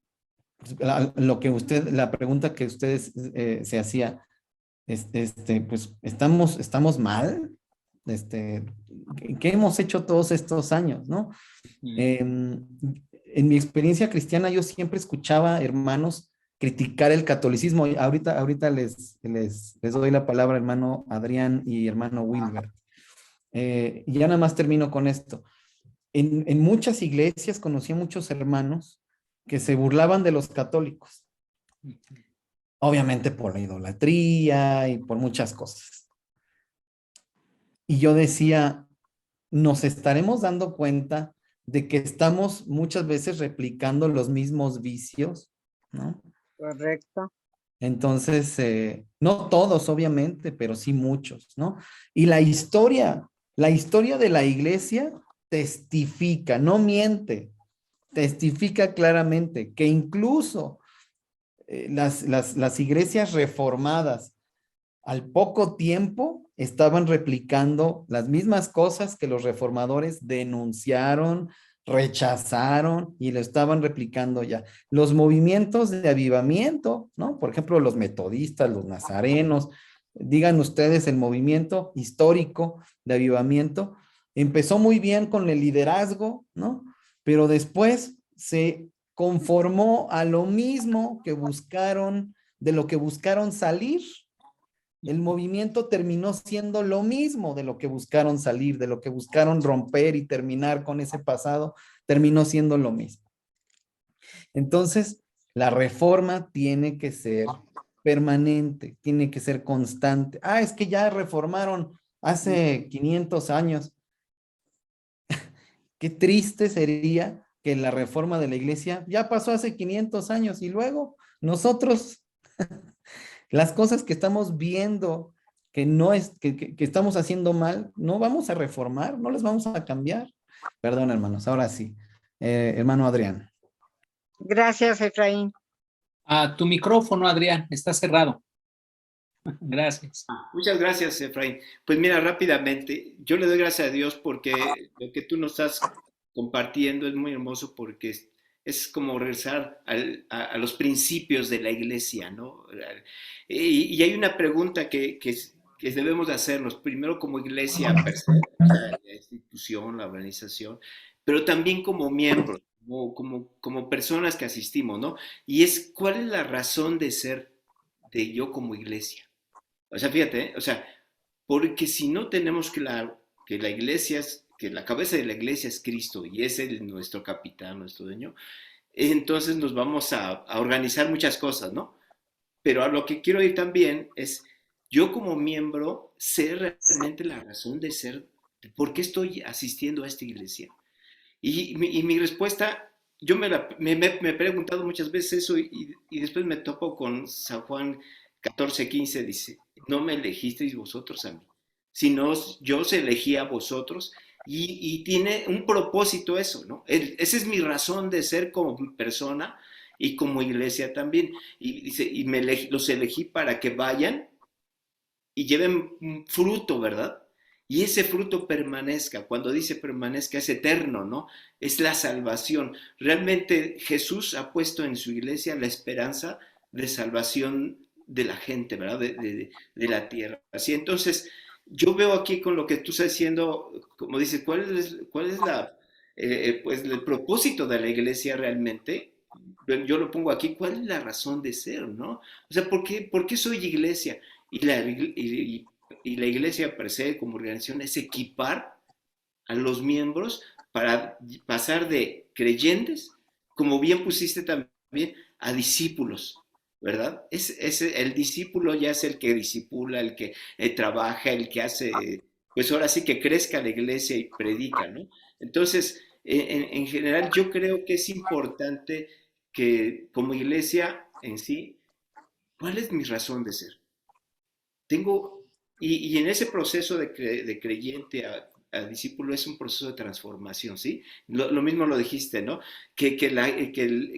la pregunta que ustedes se hacía, pues estamos mal, este, ¿qué hemos hecho todos estos años, no? En mi experiencia cristiana yo siempre escuchaba hermanos criticar el catolicismo. Y ahorita les doy la palabra, hermano Adrián y hermano Wilber. Y ya nada más termino con esto. En muchas iglesias conocí a muchos hermanos que se burlaban de los católicos, obviamente por la idolatría y por muchas cosas. Y yo decía, nos estaremos dando cuenta de que estamos muchas veces replicando los mismos vicios, ¿no? Correcto. Entonces, no todos, obviamente, pero sí muchos, ¿no? Y la historia de la iglesia testifica, no miente, testifica claramente que incluso las iglesias reformadas al poco tiempo estaban replicando las mismas cosas que los reformadores denunciaron, rechazaron y lo estaban replicando ya. Los movimientos de avivamiento, ¿no? Por ejemplo, los metodistas, los nazarenos, digan ustedes el movimiento histórico de avivamiento, empezó muy bien con el liderazgo, ¿no? Pero después se conformó a lo mismo que buscaron, de lo que buscaron salir. El movimiento terminó siendo lo mismo de lo que buscaron salir, de lo que buscaron romper y terminar con ese pasado, terminó siendo lo mismo. Entonces, la reforma tiene que ser permanente, tiene que ser constante. Ah, es que ya reformaron hace 500 años. Qué triste sería que la reforma de la iglesia ya pasó hace 500 años y luego nosotros, las cosas que estamos viendo que no es, que estamos haciendo mal, no vamos a reformar, no les vamos a cambiar. Perdón, hermanos, ahora sí. Hermano Adrián. Gracias, Efraín. Tu micrófono, Adrián, está cerrado. Gracias. Muchas gracias, Efraín. Pues mira, rápidamente, yo le doy gracias a Dios porque lo que tú nos estás compartiendo es muy hermoso porque es como regresar a los principios de la iglesia, ¿no? Y hay una pregunta que debemos de hacernos, primero como iglesia per se, o sea, la institución, la organización, pero también como miembros, como personas que asistimos, ¿no? Y es, ¿cuál es la razón de ser de yo como iglesia? O sea, fíjate, ¿eh? O sea, porque si no tenemos claro que la iglesia que la cabeza de la iglesia es Cristo y es nuestro capitán, nuestro dueño, entonces nos vamos a organizar muchas cosas, ¿no? Pero a lo que quiero ir también es, yo como miembro sé realmente la razón de ser, de por qué estoy asistiendo a esta iglesia. Y mi respuesta, yo me he preguntado muchas veces eso y después me topo con San Juan 14:15, dice, no me elegisteis vosotros a mí, sino yo os elegí a vosotros y tiene un propósito eso, ¿no? Esa es mi razón de ser como persona y como iglesia también. Y dice, los elegí para que vayan y lleven fruto, ¿verdad? Y ese fruto permanezca. Cuando dice permanezca es eterno, ¿no? Es la salvación. Realmente Jesús ha puesto en su iglesia la esperanza de salvación de la gente, ¿verdad? De la tierra. Así entonces, yo veo aquí con lo que tú estás diciendo, como dices, ¿cuál es pues el propósito de la iglesia realmente? Yo lo pongo aquí, ¿cuál es la razón de ser, no? O sea, por qué soy iglesia? Y la iglesia per se como organización es equipar a los miembros para pasar de creyentes, como bien pusiste también, a discípulos, ¿verdad? El discípulo ya es el que discipula, el que trabaja, el que hace, pues ahora sí que crezca la iglesia y predica, ¿no? Entonces, en general, yo creo que es importante que como iglesia en sí, ¿cuál es mi razón de ser? Tengo, y en ese proceso de creyente a discípulo es un proceso de transformación, ¿sí? Lo mismo lo dijiste, ¿no? Que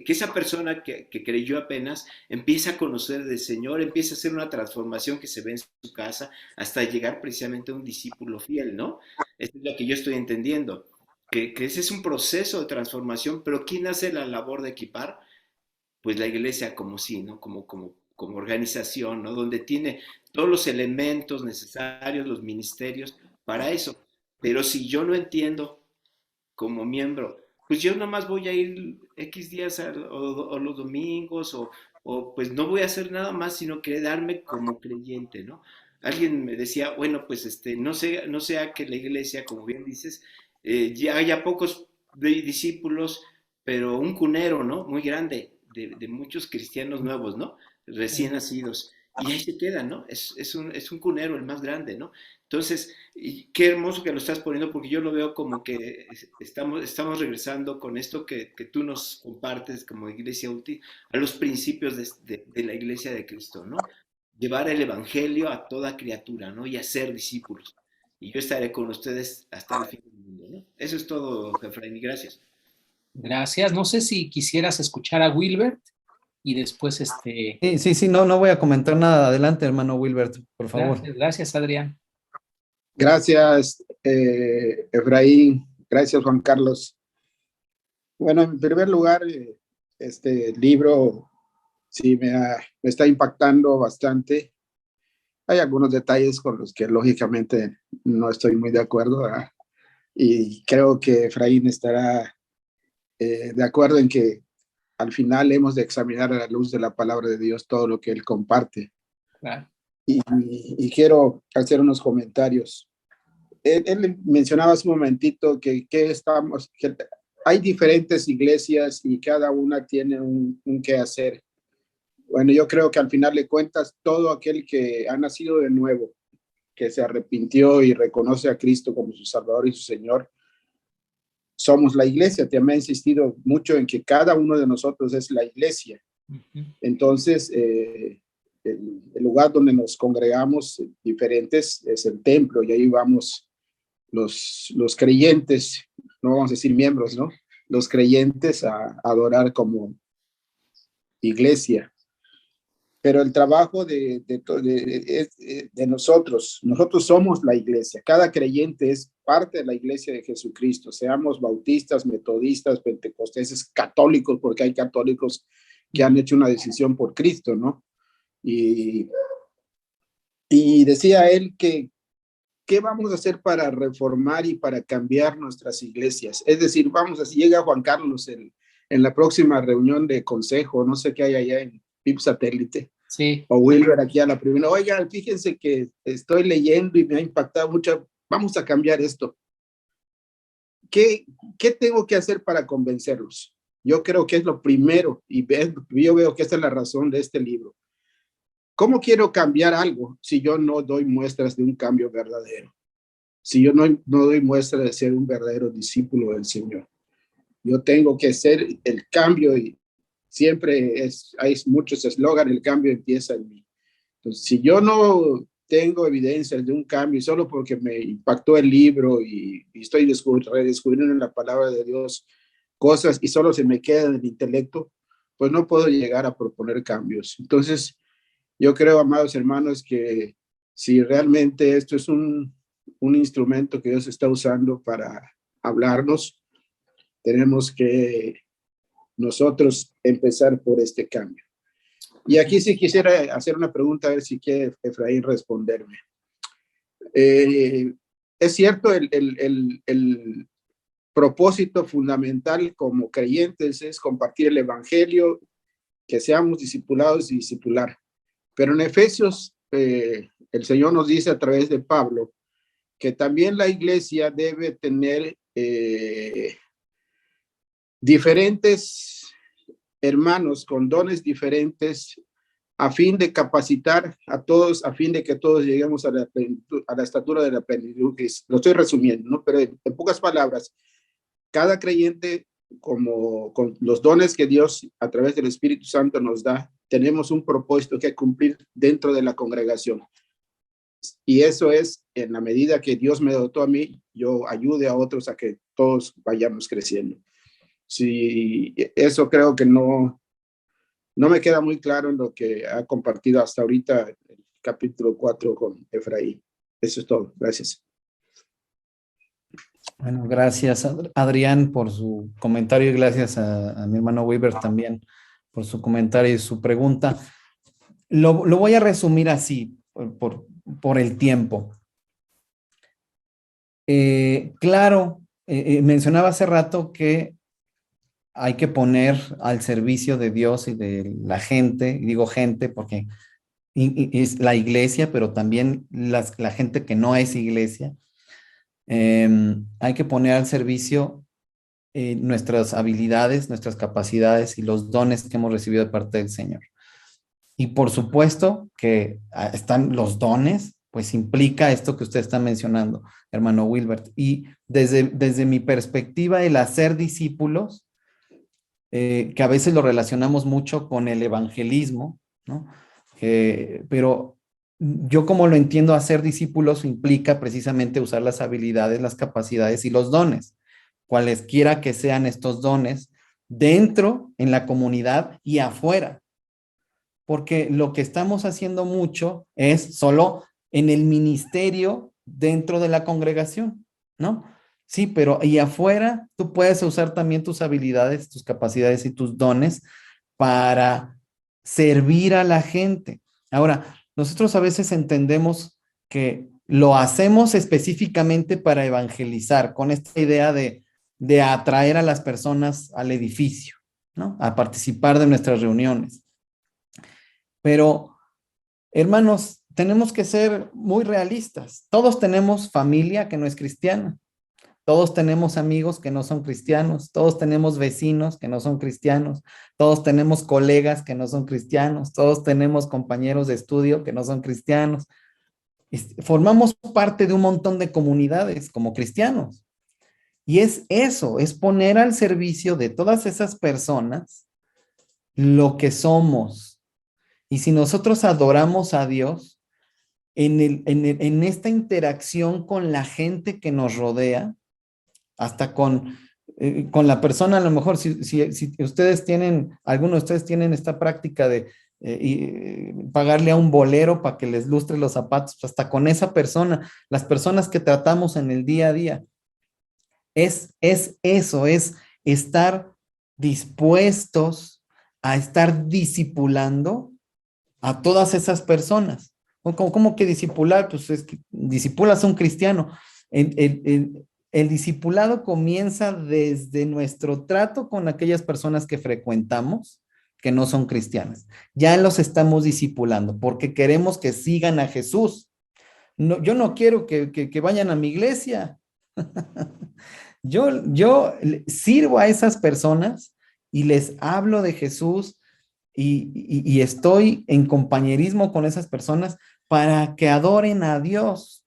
esa persona que creyó apenas empieza a conocer del Señor, empieza a hacer una transformación que se ve en su casa hasta llegar precisamente a un discípulo fiel, ¿no? Eso es lo que yo estoy entendiendo, que ese es un proceso de transformación, pero ¿quién hace la labor de equipar? Pues la iglesia como sí, ¿no? Como organización, ¿no? Donde tiene todos los elementos necesarios, los ministerios para eso. Pero si yo no entiendo como miembro, pues yo nomás voy a ir X días o los domingos pues no voy a hacer nada más sino quedarme como creyente, ¿no? Alguien me decía, bueno, pues no sea que la iglesia, como bien dices, ya haya pocos discípulos, pero un cunero, ¿no? Muy grande, de muchos cristianos nuevos, ¿no? Recién nacidos. Y ahí se queda, ¿no? Es un cunero el más grande, ¿no? Entonces, y qué hermoso que lo estás poniendo, porque yo lo veo como que estamos regresando con esto que tú nos compartes como iglesia útil a los principios de la iglesia de Cristo, ¿no? Llevar el evangelio a toda criatura, ¿no? Y hacer discípulos. Y yo estaré con ustedes hasta el fin del mundo, ¿no? Eso es todo, Efraín, y gracias. Gracias. No sé si quisieras escuchar a Wilbert y después Sí, no voy a comentar nada. Adelante, hermano Wilbert, por favor. Gracias, Adrián. Gracias, Efraín. Gracias, Juan Carlos. Bueno, en primer lugar, este libro sí me está impactando bastante. Hay algunos detalles con los que lógicamente no estoy muy de acuerdo, ¿verdad? Y creo que Efraín estará de acuerdo en que al final hemos de examinar a la luz de la palabra de Dios todo lo que él comparte. Claro. Y quiero hacer unos comentarios. Él mencionaba hace un momentito que hay diferentes iglesias y cada una tiene un qué hacer. Bueno, yo creo que al final de cuentas, todo aquel que ha nacido de nuevo, que se arrepintió y reconoce a Cristo como su Salvador y su Señor, somos la iglesia. Te me ha insistido mucho en que cada uno de nosotros es la iglesia. Entonces, el lugar donde nos congregamos diferentes es el templo, y ahí vamos los creyentes, no vamos a decir miembros, ¿no? Los creyentes a adorar como iglesia. Pero el trabajo de nosotros somos la iglesia. Cada creyente es parte de la iglesia de Jesucristo, seamos bautistas, metodistas, pentecosteses, católicos, porque hay católicos que han hecho una decisión por Cristo, ¿no? Y decía él que, ¿qué vamos a hacer para reformar y para cambiar nuestras iglesias? Es decir, si llega Juan Carlos en la próxima reunión de consejo, no sé qué hay allá en PIB Satélite, sí, o Wilber aquí a la primera, oiga, fíjense que estoy leyendo y me ha impactado mucho, vamos a cambiar esto. ¿Qué tengo que hacer para convencerlos? Yo creo que es lo primero, y yo veo que esta es la razón de este libro. ¿Cómo quiero cambiar algo si yo no doy muestras de un cambio verdadero? Si yo no doy muestra de ser un verdadero discípulo del Señor. Yo tengo que ser el cambio, y siempre hay muchos eslóganes, el cambio empieza en mí. Entonces, si yo no tengo evidencias de un cambio solo porque me impactó el libro y estoy redescubriendo en la palabra de Dios cosas y solo se me queda en el intelecto, pues no puedo llegar a proponer cambios. Entonces, yo creo, amados hermanos, que si realmente esto es un instrumento que Dios está usando para hablarnos, tenemos que nosotros empezar por este cambio. Y aquí sí quisiera hacer una pregunta, a ver si quiere Efraín responderme. Es cierto, el propósito fundamental como creyentes es compartir el evangelio, que seamos discipulados y discipular. Pero en Efesios, el Señor nos dice a través de Pablo que también la iglesia debe tener diferentes hermanos con dones diferentes a fin de capacitar a todos, a fin de que todos lleguemos a la estatura de la plenitud. Lo estoy resumiendo, ¿no? Pero en pocas palabras, cada creyente, como con los dones que Dios a través del Espíritu Santo nos da, tenemos un propósito que cumplir dentro de la congregación. Y eso es, en la medida que Dios me dotó a mí, yo ayude a otros a que todos vayamos creciendo. Sí, eso creo que no me queda muy claro en lo que ha compartido hasta ahorita el capítulo 4 con Efraín. Eso es todo. Gracias. Bueno, gracias Adrián por su comentario, y gracias a mi hermano Weber también por su comentario y su pregunta. Lo voy a resumir así por el tiempo. Claro, mencionaba hace rato que hay que poner al servicio de Dios y de la gente, y digo gente porque es la iglesia, pero también la gente que no es iglesia. Hay que poner al servicio nuestras habilidades, nuestras capacidades y los dones que hemos recibido de parte del Señor. Y por supuesto que están los dones, pues implica esto que usted está mencionando, hermano Wilbert. Y desde mi perspectiva, el hacer discípulos, que a veces lo relacionamos mucho con el evangelismo, ¿no? Pero yo como lo entiendo, hacer discípulos implica precisamente usar las habilidades, las capacidades y los dones, cualesquiera que sean estos dones, dentro, en la comunidad y afuera. Porque lo que estamos haciendo mucho es solo en el ministerio dentro de la congregación, ¿no? Sí, pero y afuera tú puedes usar también tus habilidades, tus capacidades y tus dones para servir a la gente. Ahora, nosotros a veces entendemos que lo hacemos específicamente para evangelizar, con esta idea de atraer a las personas al edificio, ¿no? A participar de nuestras reuniones. Pero, hermanos, tenemos que ser muy realistas. Todos tenemos familia que no es cristiana. Todos tenemos amigos que no son cristianos. Todos tenemos vecinos que no son cristianos. Todos tenemos colegas que no son cristianos. Todos tenemos compañeros de estudio que no son cristianos. Formamos parte de un montón de comunidades como cristianos. Y es eso, es poner al servicio de todas esas personas lo que somos. Y si nosotros adoramos a Dios en esta interacción con la gente que nos rodea, hasta con la persona, a lo mejor, si ustedes tienen, algunos de ustedes tienen esta práctica de pagarle a un bolero para que les lustre los zapatos, pues hasta con esa persona, las personas que tratamos en el día a día, es eso, es estar dispuestos a estar discipulando a todas esas personas. ¿Cómo que discipular? Pues es que discipulas a un cristiano. El discipulado comienza desde nuestro trato con aquellas personas que frecuentamos, que no son cristianas. Ya los estamos discipulando porque queremos que sigan a Jesús. No, yo no quiero que vayan a mi iglesia. Yo sirvo a esas personas y les hablo de Jesús y estoy en compañerismo con esas personas para que adoren a Dios,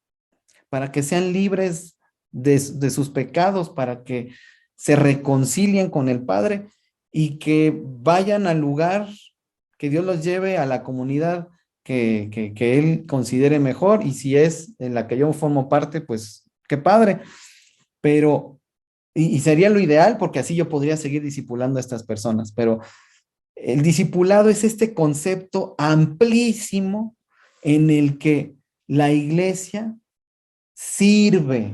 para que sean libres de sus pecados, para que se reconcilien con el Padre y que vayan al lugar, que Dios los lleve a la comunidad que Él considere mejor, y si es en la que yo formo parte, pues qué padre, pero, y sería lo ideal porque así yo podría seguir discipulando a estas personas, pero el discipulado es este concepto amplísimo en el que la iglesia sirve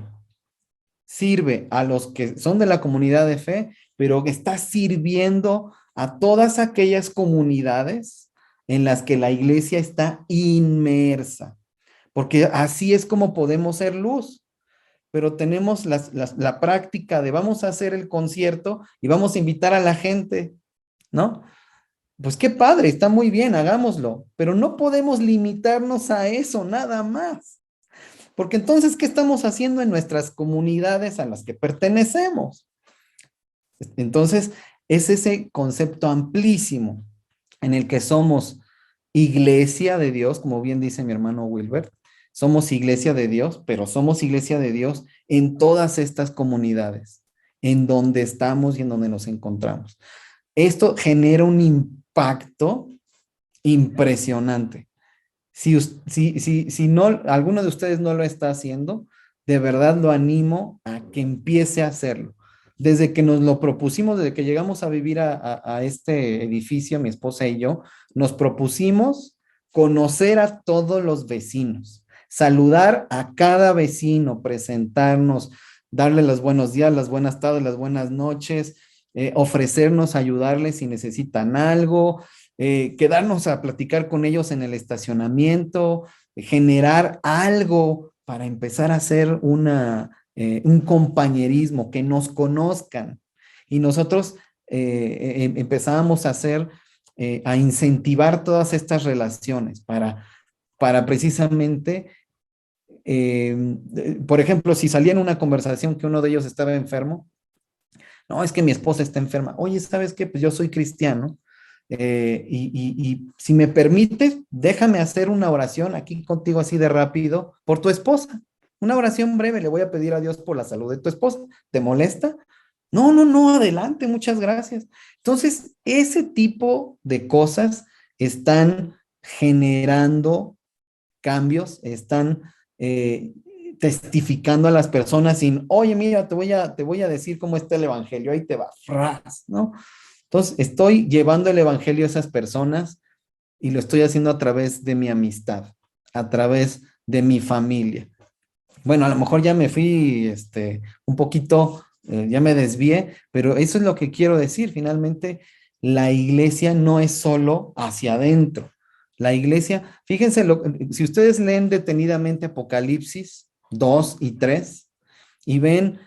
a los que son de la comunidad de fe, pero que está sirviendo a todas aquellas comunidades en las que la iglesia está inmersa, porque así es como podemos ser luz. Pero tenemos la práctica de vamos a hacer el concierto y vamos a invitar a la gente, ¿no? Pues qué padre, está muy bien, hagámoslo, pero no podemos limitarnos a eso, nada más. Porque entonces, ¿qué estamos haciendo en nuestras comunidades a las que pertenecemos? Entonces, es ese concepto amplísimo en el que somos iglesia de Dios, como bien dice mi hermano Wilbert, somos iglesia de Dios, pero somos iglesia de Dios en todas estas comunidades, en donde estamos y en donde nos encontramos. Esto genera un impacto impresionante. Si no, alguno de ustedes no lo está haciendo, de verdad lo animo a que empiece a hacerlo. Desde que nos lo propusimos, desde que llegamos a vivir a este edificio, mi esposa y yo, nos propusimos conocer a todos los vecinos, saludar a cada vecino, presentarnos, darle los buenos días, las buenas tardes, las buenas noches, ofrecernos, ayudarles si necesitan algo, quedarnos a platicar con ellos en el estacionamiento, generar algo para empezar a hacer un compañerismo, que nos conozcan. Y nosotros empezábamos a hacer, a incentivar todas estas relaciones para precisamente, por ejemplo, si salía en una conversación que uno de ellos estaba enfermo, no, es que mi esposa está enferma. Oye, ¿sabes qué? Pues yo soy cristiano. Y si me permites, déjame hacer una oración aquí contigo así de rápido por tu esposa. Una oración breve, le voy a pedir a Dios por la salud de tu esposa. ¿Te molesta? No, no, no, adelante, muchas gracias. Entonces, ese tipo de cosas están generando cambios, están testificando a las personas sin, oye, mira, te voy a decir cómo está el evangelio, ahí te va, fras, ¿no? Entonces, estoy llevando el evangelio a esas personas y lo estoy haciendo a través de mi amistad, a través de mi familia. Bueno, a lo mejor ya me fui un poquito, ya me desvié, pero eso es lo que quiero decir. Finalmente, la iglesia no es solo hacia adentro. La iglesia, fíjense, si ustedes leen detenidamente Apocalipsis 2 y 3 y ven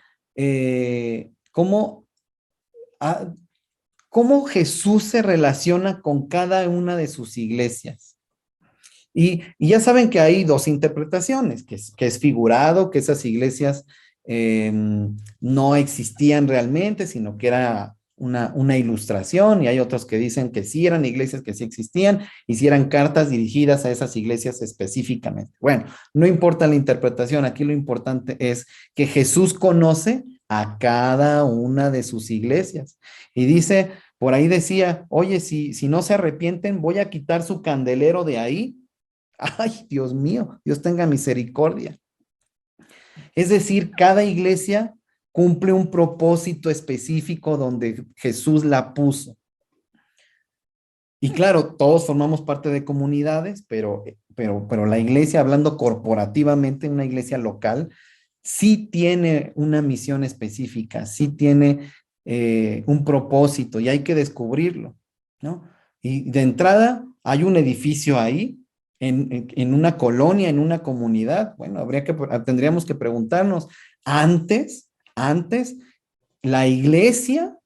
cómo Jesús se relaciona con cada una de sus iglesias. Y ya saben que hay dos interpretaciones, que es figurado, que esas iglesias no existían realmente, sino que era una ilustración, y hay otros que dicen que sí eran iglesias que sí existían, y sí eran cartas dirigidas a esas iglesias específicamente. Bueno, no importa la interpretación, aquí lo importante es que Jesús conoce a cada una de sus iglesias. Y dice, por ahí decía, oye, si no se arrepienten, voy a quitar su candelero de ahí. Ay, Dios mío, Dios tenga misericordia. Es decir, cada iglesia cumple un propósito específico donde Jesús la puso. Y claro, todos formamos parte de comunidades, pero la iglesia, hablando corporativamente, una iglesia local, sí tiene una misión específica, sí tiene un propósito y hay que descubrirlo, ¿no? Y de entrada hay un edificio ahí, en una colonia, en una comunidad. Bueno, tendríamos que preguntarnos, antes, la iglesia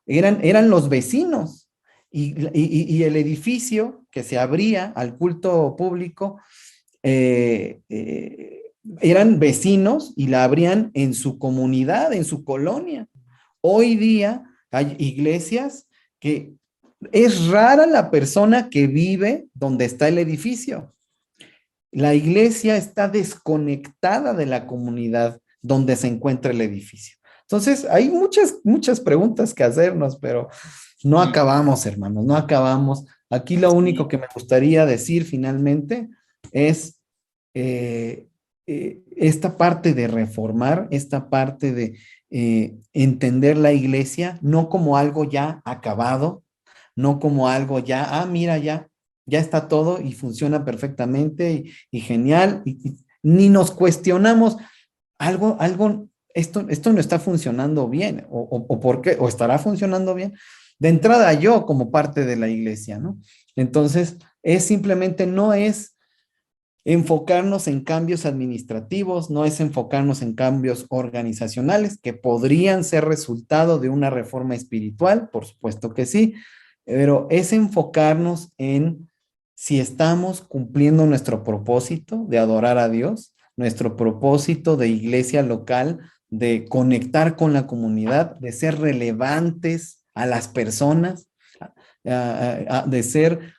eran los vecinos y el edificio que se abría al culto público eh, eh, eran vecinos y la abrían en su comunidad, en su colonia. Hoy día hay iglesias que es rara la persona que vive donde está el edificio. La iglesia está desconectada de la comunidad donde se encuentra el edificio. Entonces, hay muchas preguntas que hacernos, pero no acabamos, hermanos, no acabamos. Aquí lo único que me gustaría decir finalmente es esta parte de reformar, esta parte de entender la iglesia no como algo ya acabado, no como algo ya, mira, ya está todo y funciona perfectamente y genial, ni nos cuestionamos esto no está funcionando bien, o por qué, o estará funcionando bien. De entrada yo como parte de la iglesia, ¿no? Entonces, no es enfocarnos en cambios administrativos, no es enfocarnos en cambios organizacionales que podrían ser resultado de una reforma espiritual, por supuesto que sí, pero es enfocarnos en si estamos cumpliendo nuestro propósito de adorar a Dios, nuestro propósito de iglesia local, de conectar con la comunidad, de ser relevantes a las personas, de ser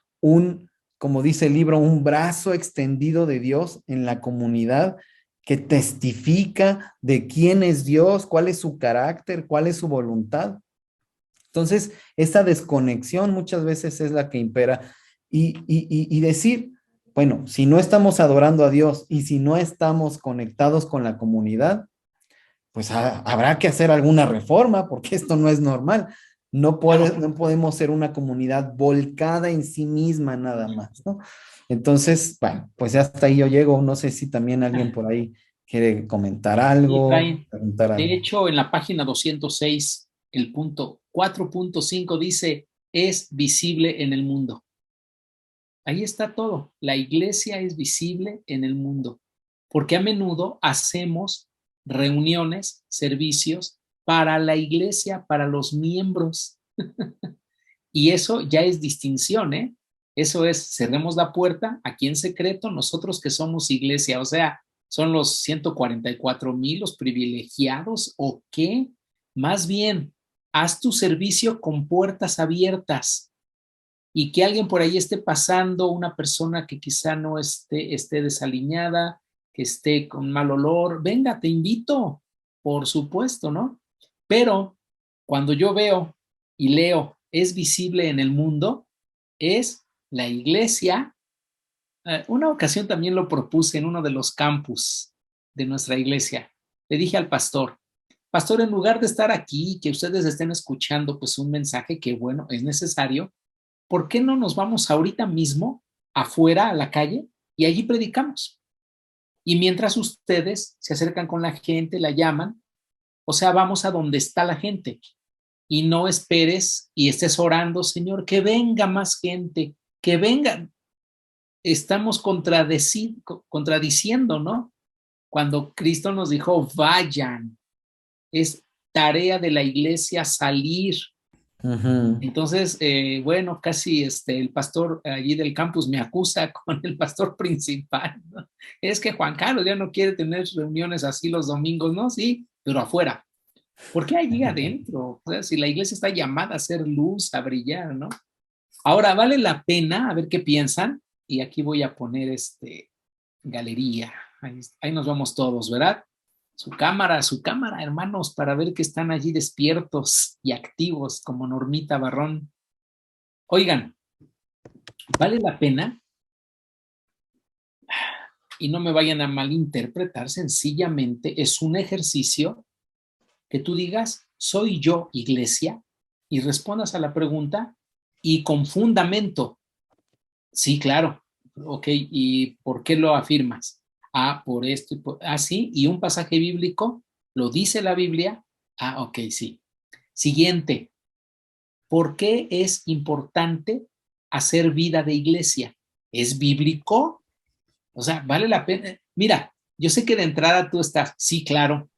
como dice el libro, un brazo extendido de Dios en la comunidad que testifica de quién es Dios, cuál es su carácter, cuál es su voluntad. Entonces, esa desconexión muchas veces es la que impera y decir, bueno, si no estamos adorando a Dios y si no estamos conectados con la comunidad, pues habrá que hacer alguna reforma porque esto no es normal. No podemos ser una comunidad volcada en sí misma nada más, ¿no? Entonces, bueno, pues hasta ahí yo llego. No sé si también alguien por ahí quiere comentar algo, Efraín, preguntar de algo. hecho, en la página 206, el punto 4.5 dice, es visible en el mundo. Ahí está todo. La iglesia es visible en el mundo, porque a menudo hacemos reuniones, servicios para la iglesia, para los miembros. Y eso ya es distinción, ¿eh? Eso es, cerremos la puerta aquí en secreto, nosotros que somos iglesia, o sea, son los 144,000 los privilegiados o qué. Más bien, haz tu servicio con puertas abiertas y que alguien por ahí esté pasando, una persona que quizá no esté desaliñada, que esté con mal olor, venga, te invito, por supuesto, ¿no? Pero cuando yo veo y leo, es visible en el mundo, es la iglesia. Una ocasión también lo propuse en uno de los campus de nuestra iglesia. Le dije al pastor, en lugar de estar aquí y que ustedes estén escuchando pues un mensaje que bueno, es necesario, ¿por qué no nos vamos ahorita mismo afuera a la calle y allí predicamos? Y mientras ustedes se acercan con la gente, la llaman, o sea, vamos a donde está la gente y no esperes y estés orando, Señor, que venga más gente, que venga. Estamos contradiciendo, ¿no? Cuando Cristo nos dijo, vayan, es tarea de la iglesia salir. Entonces, bueno, casi el pastor allí del campus me acusa con el pastor principal, ¿no? Es que Juan Carlos ya no quiere tener reuniones así los domingos, ¿no? Sí, pero afuera. ¿Por qué allí adentro? O sea, si la iglesia está llamada a ser luz, a brillar, ¿no? Ahora, vale la pena, a ver qué piensan, y aquí voy a poner galería. Ahí nos vamos todos, ¿verdad? Su cámara, hermanos, para ver que están allí despiertos y activos como Normita Barrón. Oigan, vale la pena, y no me vayan a malinterpretar, sencillamente es un ejercicio que tú digas, soy yo, iglesia, y respondas a la pregunta y con fundamento. Sí, claro. Ok, ¿y por qué lo afirmas? Ah, por esto, sí, y un pasaje bíblico, ¿lo dice la Biblia? Ah, ok, sí. Siguiente, ¿por qué es importante hacer vida de iglesia? ¿Es bíblico? O sea, vale la pena. Mira, yo sé que de entrada tú estás, sí, claro,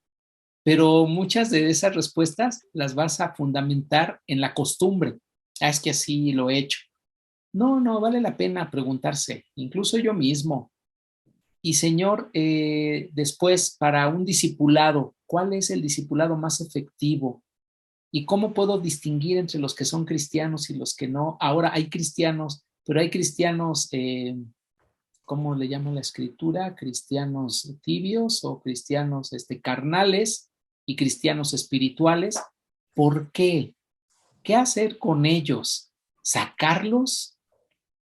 pero muchas de esas respuestas las vas a fundamentar en la costumbre. Ah, es que así lo he hecho. No, no, vale la pena preguntarse, incluso yo mismo. Y Señor, después para un discipulado, ¿cuál es el discipulado más efectivo? ¿Y cómo puedo distinguir entre los que son cristianos y los que no? Ahora hay cristianos, pero hay cristianos, ¿cómo le llama la escritura? Cristianos tibios o cristianos carnales y cristianos espirituales. ¿Por qué? ¿Qué hacer con ellos? ¿Sacarlos?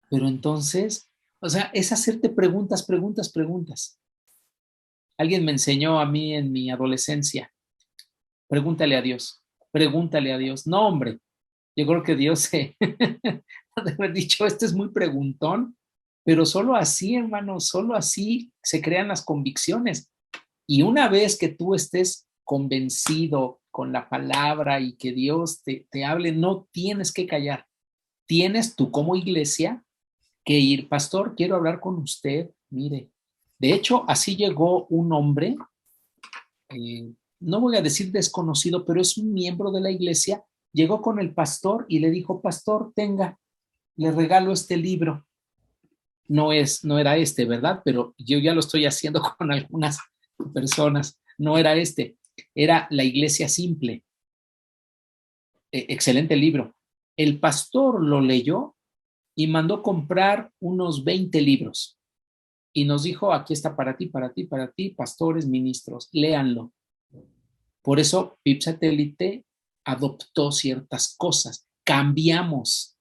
Pero entonces, o sea, es hacerte preguntas, preguntas, preguntas. Alguien me enseñó a mí en mi adolescencia, pregúntale a Dios, pregúntale a Dios. No, hombre, yo creo que Dios se ha de haber dicho, este es muy preguntón, pero solo así, hermano, solo así se crean las convicciones. Y una vez que tú estés convencido con la palabra y que Dios te hable, no tienes que callar. Tienes tú como iglesia que ir, pastor, quiero hablar con usted, mire. De hecho, así llegó un hombre, no voy a decir desconocido, pero es un miembro de la iglesia, llegó con el pastor y le dijo, pastor, tenga, le regalo este libro. No era este, ¿verdad? Pero yo ya lo estoy haciendo con algunas personas. No era este, era La Iglesia Simple. Excelente libro. El pastor lo leyó y mandó comprar unos 20 libros. Y nos dijo, aquí está para ti, para ti, para ti, pastores, ministros, léanlo. Por eso PIB Satélite adoptó ciertas cosas, cambiamos.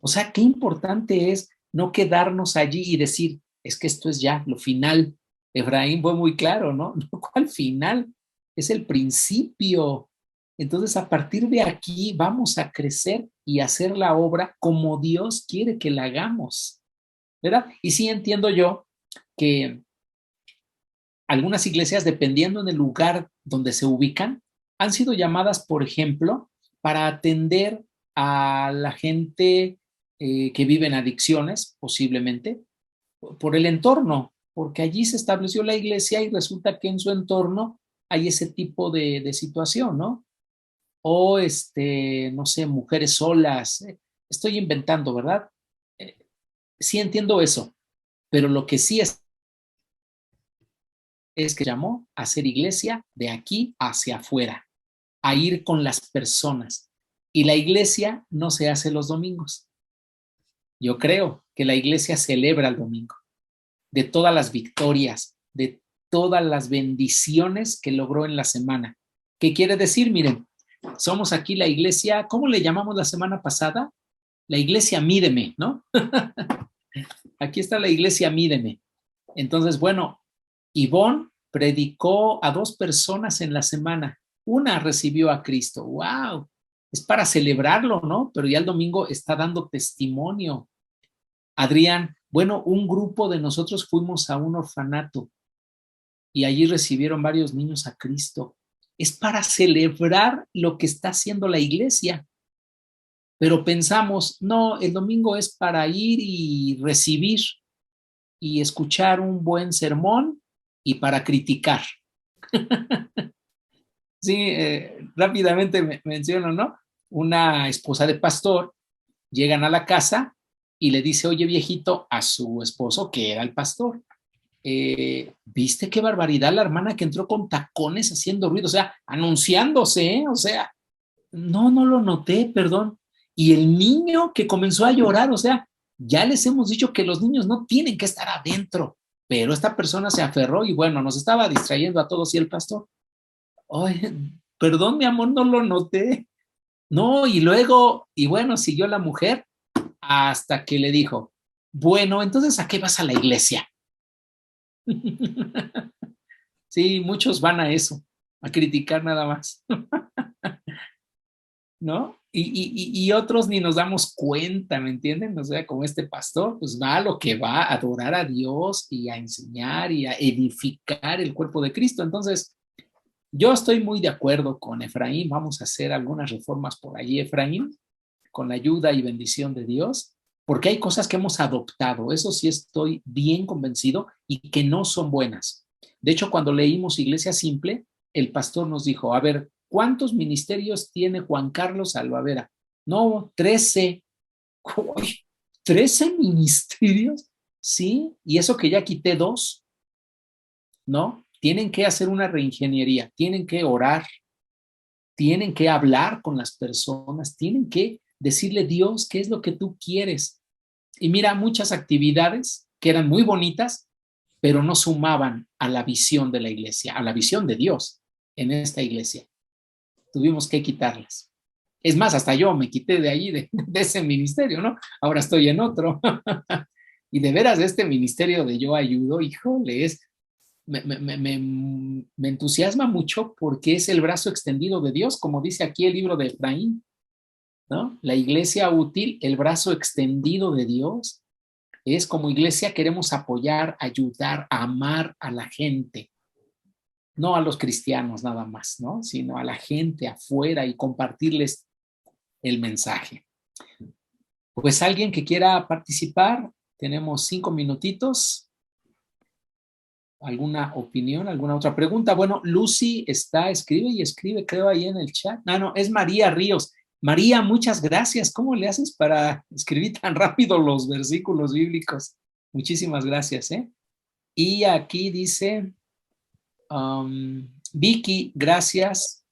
O sea, qué importante es no quedarnos allí y decir, es que esto es ya lo final. Efraín fue muy claro, ¿no? ¿Cuál final? Es el principio. Entonces, a partir de aquí vamos a crecer y hacer la obra como Dios quiere que la hagamos, ¿verdad? Y sí entiendo yo que algunas iglesias, dependiendo en el lugar donde se ubican, han sido llamadas, por ejemplo, para atender a la gente que vive en adicciones, posiblemente, por el entorno, porque allí se estableció la iglesia y resulta que en su entorno hay ese tipo de situación, ¿no? O, no sé, mujeres solas. Estoy inventando, ¿verdad? Sí entiendo eso, pero lo que sí es que llamó a hacer iglesia de aquí hacia afuera, a ir con las personas. Y la iglesia no se hace los domingos. Yo creo que la iglesia celebra el domingo, de todas las victorias, de todas las bendiciones que logró en la semana. ¿Qué quiere decir? Miren, somos aquí la iglesia, ¿cómo le llamamos la semana pasada? La iglesia Mídeme, ¿no? Aquí está la iglesia Mídeme. Entonces, bueno, Ivonne predicó a 2 personas en la semana. Una recibió a Cristo. ¡Wow! Es para celebrarlo, ¿no? Pero ya el domingo está dando testimonio. Adrián, bueno, un grupo de nosotros fuimos a un orfanato y allí recibieron varios niños a Cristo. Es para celebrar lo que está haciendo la iglesia. Pero pensamos, no, el domingo es para ir y recibir y escuchar un buen sermón y para criticar. Sí, rápidamente menciono, ¿no? Una esposa de pastor, llegan a la casa y le dice, oye viejito, a su esposo, que era el pastor, ¿viste qué barbaridad la hermana que entró con tacones haciendo ruido? O sea, anunciándose, ¿eh? O sea, no lo noté, perdón. Y el niño que comenzó a llorar, o sea, ya les hemos dicho que los niños no tienen que estar adentro, Pero esta persona se aferró y bueno, nos estaba distrayendo a todos y el pastor, oye, perdón, mi amor, no lo noté. No, y luego, y bueno, siguió la mujer hasta que le dijo, bueno, entonces, ¿a qué vas a la iglesia? Sí, muchos van a eso, a criticar nada más, ¿no? Y otros ni nos damos cuenta, ¿me entienden? O sea, como este pastor, pues va a lo que va, a adorar a Dios y a enseñar y a edificar el cuerpo de Cristo. Entonces, yo estoy muy de acuerdo con Efraín, vamos a hacer algunas reformas por allí, Efraín, con la ayuda y bendición de Dios, porque hay cosas que hemos adoptado, eso sí estoy bien convencido, y que no son buenas. De hecho, cuando leímos Iglesia Simple, el pastor nos dijo, a ver, ¿cuántos ministerios tiene Juan Carlos Salvadera? No, 13. Uy, 13 ministerios, ¿sí? Y eso que ya quité 2, ¿no? Tienen que hacer una reingeniería, tienen que orar, tienen que hablar con las personas, tienen que decirle, Dios, ¿qué es lo que tú quieres? Y mira, muchas actividades que eran muy bonitas, pero no sumaban a la visión de la iglesia, a la visión de Dios en esta iglesia. Tuvimos que quitarlas. Es más, hasta yo me quité de ahí, de ese ministerio, ¿no? Ahora estoy en otro. Y de veras, este ministerio de Yo Ayudo, híjole, me entusiasma mucho porque es el brazo extendido de Dios, como dice aquí el libro de Efraín, ¿no? La iglesia útil, el brazo extendido de Dios, es como iglesia queremos apoyar, ayudar, amar a la gente, no a los cristianos nada más, ¿no? Sino a la gente afuera y compartirles el mensaje. Pues alguien que quiera participar, tenemos 5 minutitos. ¿Alguna opinión? ¿Alguna otra pregunta? Bueno, Lucy escribe y escribe, creo, ahí en el chat. No, es María Ríos. María, muchas gracias. ¿Cómo le haces para escribir tan rápido los versículos bíblicos? Muchísimas gracias, ¿eh? Y aquí dice, Vicky, gracias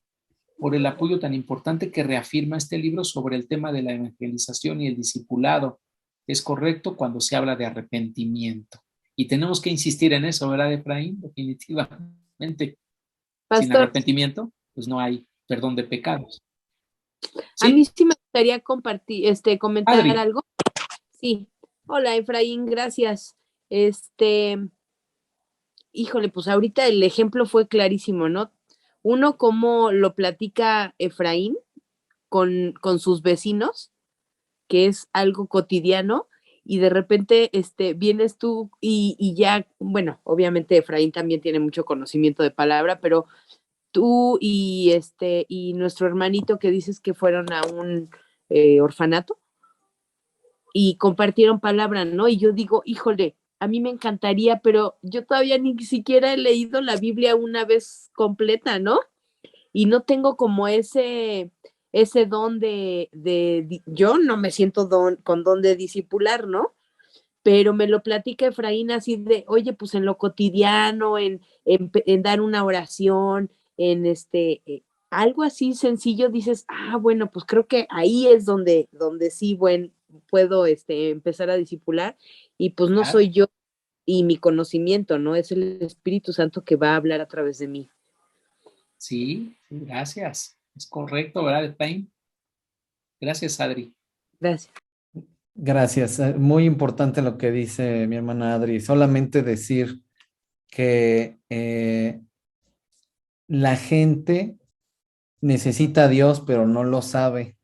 por el apoyo tan importante que reafirma este libro sobre el tema de la evangelización y el discipulado. Es correcto cuando se habla de arrepentimiento. Y tenemos que insistir en eso, ¿verdad, Efraín? Definitivamente. Sin Pastor, arrepentimiento, pues no hay perdón de pecados. a ¿Sí? mí sí me gustaría compartir, comentar Adri. algo. Sí. Hola, Efraín, gracias. Híjole, pues ahorita el ejemplo fue clarísimo, ¿no? Uno, cómo lo platica Efraín con sus vecinos, que es algo cotidiano, y de repente vienes tú y ya, bueno, obviamente Efraín también tiene mucho conocimiento de palabra, pero tú y nuestro hermanito que dices que fueron a un orfanato y compartieron palabra, ¿no? Y yo digo, híjole, a mí me encantaría, pero yo todavía ni siquiera he leído la Biblia una vez completa, ¿no? Y no tengo como ese don yo no me siento con don de discipular, ¿no? Pero me lo platica Efraín así de, oye, pues en lo cotidiano, en dar una oración, en algo así sencillo, dices, bueno, pues creo que ahí es donde sí, puedo empezar a discipular, y pues no soy yo y mi conocimiento, ¿no? Es el Espíritu Santo que va a hablar a través de mí. Sí, gracias. Es correcto, ¿verdad, Efraín? Gracias, Adri. Gracias. Gracias. Muy importante lo que dice mi hermana Adri. Solamente decir que la gente necesita a Dios, pero no lo sabe.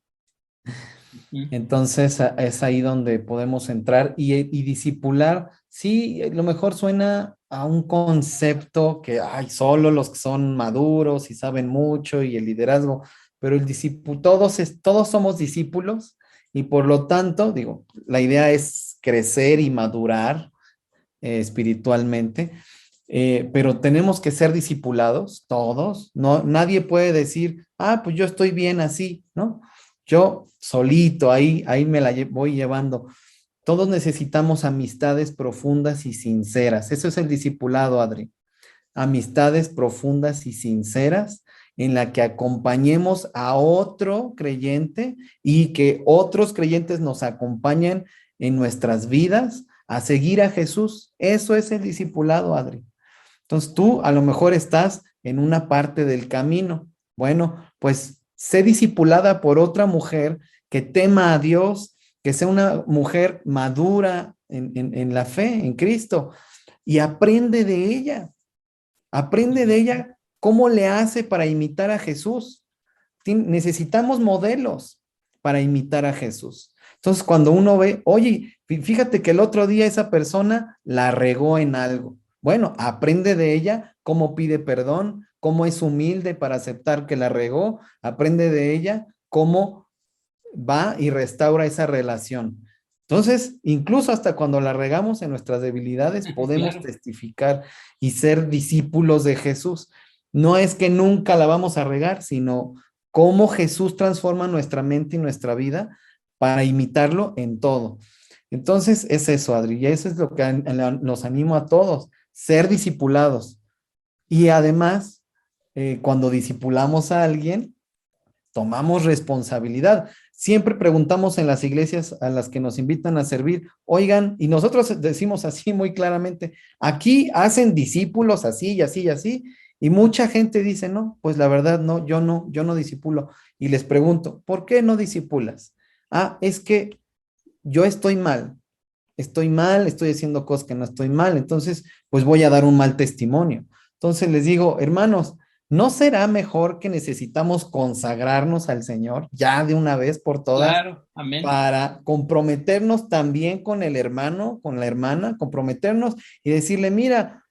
Entonces es ahí donde podemos entrar y discipular. Sí, a lo mejor suena a un concepto que hay solo los que son maduros y saben mucho y el liderazgo, pero el discípulo, todos somos discípulos y por lo tanto, digo, la idea es crecer y madurar espiritualmente, pero tenemos que ser discipulados todos. No, nadie puede decir, pues yo estoy bien así, ¿no? Yo solito, ahí me la voy llevando. Todos necesitamos amistades profundas y sinceras. Eso es el discipulado, Adri. Amistades profundas y sinceras en la que acompañemos a otro creyente y que otros creyentes nos acompañen en nuestras vidas a seguir a Jesús. Eso es el discipulado, Adri. Entonces tú a lo mejor estás en una parte del camino. Bueno, pues sé discipulada por otra mujer que tema a Dios, que sea una mujer madura en la fe, en Cristo, y aprende de ella. Aprende de ella cómo le hace para imitar a Jesús. Necesitamos modelos para imitar a Jesús. Entonces, cuando uno ve, oye, fíjate que el otro día esa persona la regó en algo. Bueno, aprende de ella cómo pide perdón, cómo es humilde para aceptar que la regó, aprende de ella cómo va y restaura esa relación. Entonces, incluso hasta cuando la regamos en nuestras debilidades, podemos Claro. testificar y ser discípulos de Jesús. No es que nunca la vamos a regar, sino cómo Jesús transforma nuestra mente y nuestra vida para imitarlo en todo. Entonces, es eso, Adri, y eso es lo que nos animo a todos, ser discipulados. Y además, cuando discipulamos a alguien, tomamos responsabilidad. Siempre preguntamos en las iglesias a las que nos invitan a servir, oigan, y nosotros decimos así muy claramente, aquí hacen discípulos así y así y así, y mucha gente dice, no, pues la verdad no, yo no discipulo. Y les pregunto, ¿por qué no discipulas? Ah, es que yo estoy mal, estoy haciendo cosas que no estoy mal, entonces pues voy a dar un mal testimonio. Entonces les digo, hermanos, ¿no será mejor que necesitamos consagrarnos al Señor ya de una vez por todas Claro, amén. para comprometernos también con el hermano, con la hermana, comprometernos y decirle, mira,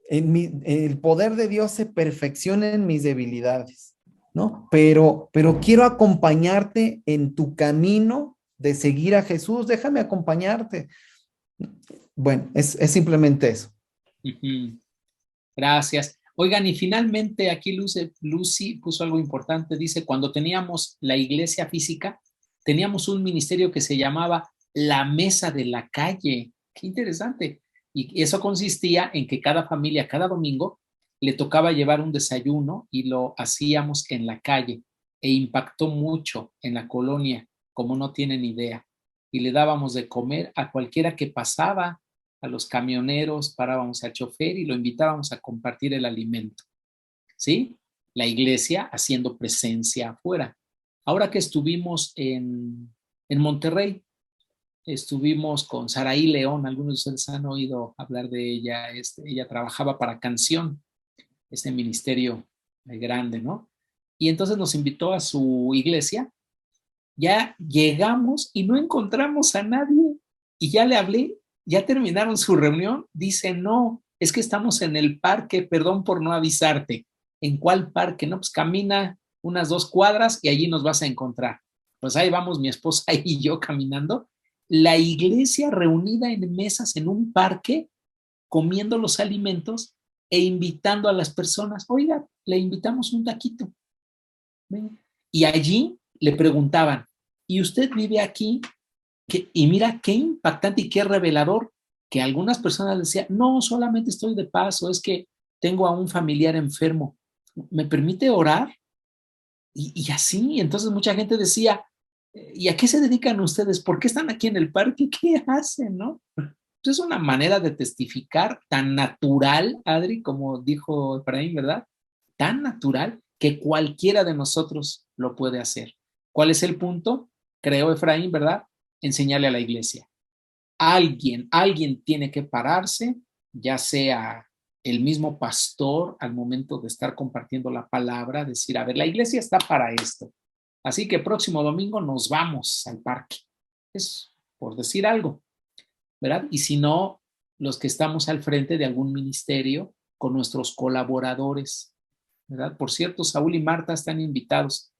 el poder de Dios se perfecciona en mis debilidades, ¿no? Pero quiero acompañarte en tu camino de seguir a Jesús, déjame acompañarte. Bueno, es simplemente eso. Ujú. Gracias. Oigan, y finalmente aquí Lucy puso algo importante. Dice, cuando teníamos la iglesia física, teníamos un ministerio que se llamaba la mesa de la calle. Qué interesante. Y eso consistía en que cada familia, cada domingo, le tocaba llevar un desayuno y lo hacíamos en la calle. E impactó mucho en la colonia, como no tienen idea. Y le dábamos de comer a cualquiera que pasaba, a los camioneros, parábamos al chofer y lo invitábamos a compartir el alimento. ¿Sí? La iglesia haciendo presencia afuera. Ahora que estuvimos en Monterrey, estuvimos con Saraí León, algunos de ustedes han oído hablar de ella, ella trabajaba para Canción, este ministerio grande, ¿no? Y entonces nos invitó a su iglesia, ya llegamos y no encontramos a nadie, y ya le hablé, ya terminaron su reunión, dice, no, es que estamos en el parque, perdón por no avisarte. ¿En cuál parque? No, pues camina unas 2 cuadras y allí nos vas a encontrar. Pues ahí vamos mi esposa y yo caminando, la iglesia reunida en mesas en un parque, comiendo los alimentos e invitando a las personas, oiga, le invitamos un taquito. Y allí le preguntaban, ¿y usted vive aquí? Y mira qué impactante y qué revelador, que algunas personas decían, no, solamente estoy de paso, es que tengo a un familiar enfermo, ¿me permite orar? Y así, entonces mucha gente decía, ¿y a qué se dedican ustedes? ¿Por qué están aquí en el parque? ¿Qué hacen, no? Entonces es una manera de testificar tan natural, Adri, como dijo Efraín, ¿verdad? Tan natural que cualquiera de nosotros lo puede hacer. ¿Cuál es el punto? Creo, Efraín, ¿verdad? Enseñarle a la iglesia. Alguien tiene que pararse, ya sea el mismo pastor al momento de estar compartiendo la palabra, decir, a ver, la iglesia está para esto. Así que próximo domingo nos vamos al parque. Es por decir algo, ¿verdad? Y si no, los que estamos al frente de algún ministerio con nuestros colaboradores, ¿verdad? Por cierto, Saúl y Marta están invitados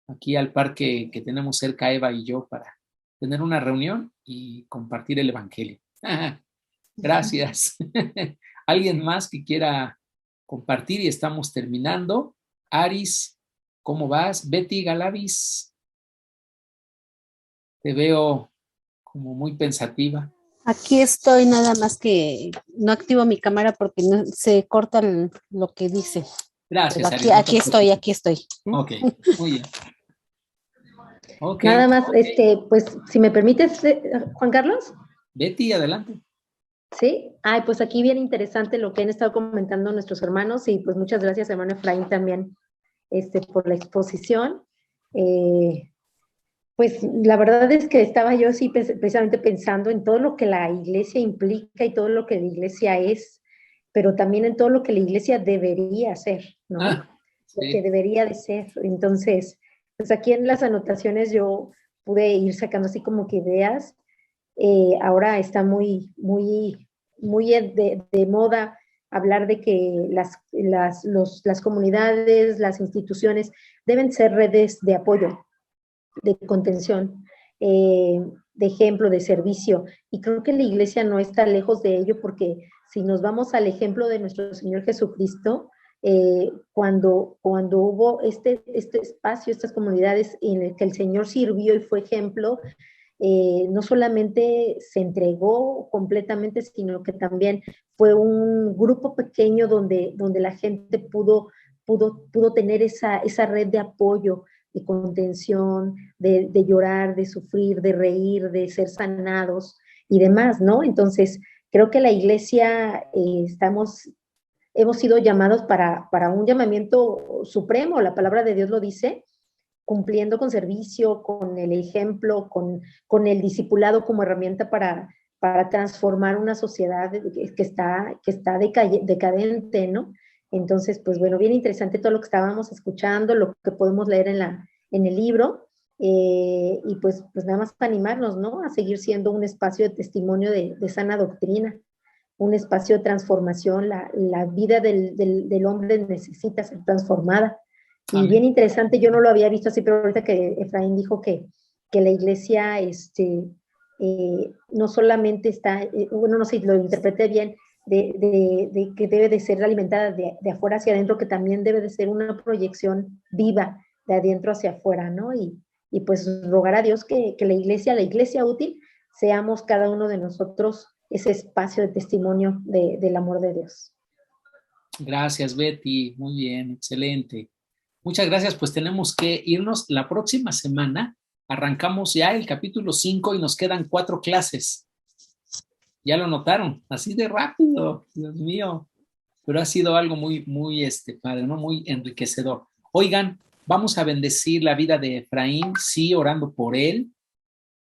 aquí al parque que tenemos cerca, Eva y yo, para tener una reunión y compartir el evangelio. Gracias. ¿Alguien más que quiera compartir? Y estamos terminando. Aris, ¿cómo vas? Betty Galavis, te veo como muy pensativa. Aquí estoy, nada más que no activo mi cámara porque no, se corta lo que dice. Gracias, Pero Aris. aquí estoy. Ok, muy bien. Okay. Nada más, pues, si me permites, Juan Carlos. Betty, adelante. Sí, ay, pues aquí bien interesante lo que han estado comentando nuestros hermanos y pues muchas gracias, hermano Efraín, también por la exposición. Pues la verdad es que estaba yo sí precisamente pensando en todo lo que la iglesia implica y todo lo que la iglesia es, pero también en todo lo que la iglesia debería ser, ¿no? Lo que Sí. debería de ser. Entonces, pues aquí en las anotaciones yo pude ir sacando así como que ideas. Ahora está muy de moda hablar de que las comunidades, las instituciones deben ser redes de apoyo, de contención, de ejemplo, de servicio. Y creo que la iglesia no está lejos de ello porque si nos vamos al ejemplo de nuestro Señor Jesucristo, cuando hubo este espacio, estas comunidades en el que el Señor sirvió y fue ejemplo, no solamente se entregó completamente, sino que también fue un grupo pequeño donde la gente pudo tener esa red de apoyo, de contención, de llorar, de sufrir, de reír, de ser sanados y demás, ¿no? Entonces, creo que la iglesia hemos sido llamados para un llamamiento supremo, la palabra de Dios lo dice, cumpliendo con servicio, con el ejemplo, con el discipulado como herramienta para transformar una sociedad que está decadente, ¿no? Entonces, pues bueno, bien interesante todo lo que estábamos escuchando, lo que podemos leer en el libro, y pues nada más animarnos, ¿no? A seguir siendo un espacio de testimonio de sana doctrina, un espacio de transformación. La vida del hombre necesita ser transformada. Y bien interesante, yo no lo había visto así, pero ahorita que Efraín dijo que la iglesia no solamente está, bueno, no sé si lo interpreté bien, de que debe de ser alimentada de afuera hacia adentro, que también debe de ser una proyección viva de adentro hacia afuera, ¿no? Y pues rogar a Dios que la iglesia útil, seamos cada uno de nosotros ese espacio de testimonio del amor de Dios. Gracias, Betty. Muy bien, excelente. Muchas gracias, pues tenemos que irnos. La próxima semana arrancamos ya el capítulo 5 y nos quedan 4 clases. Ya lo notaron, así de rápido, Dios mío. Pero ha sido algo muy, muy padre, ¿no? Muy enriquecedor. Oigan, vamos a bendecir la vida de Efraín, sí, orando por él,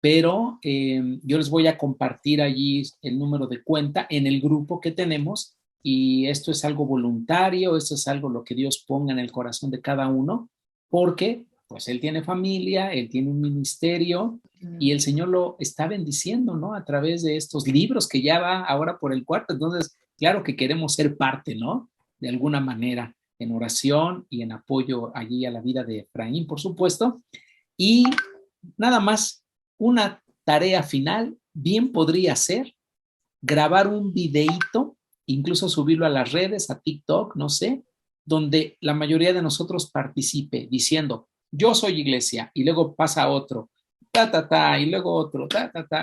pero yo les voy a compartir allí el número de cuenta en el grupo que tenemos. Y esto es algo voluntario, esto es algo lo que Dios ponga en el corazón de cada uno, porque pues él tiene familia, él tiene un ministerio y el Señor lo está bendiciendo, ¿no? A través de estos libros que ya va ahora por el cuarto. Entonces, claro que queremos ser parte, ¿no? De alguna manera, en oración y en apoyo allí a la vida de Efraín, por supuesto. Y nada más, una tarea final bien podría ser grabar un videíto, incluso subirlo a las redes, a TikTok, no sé, donde la mayoría de nosotros participe diciendo, yo soy iglesia, y luego pasa otro, y luego otro,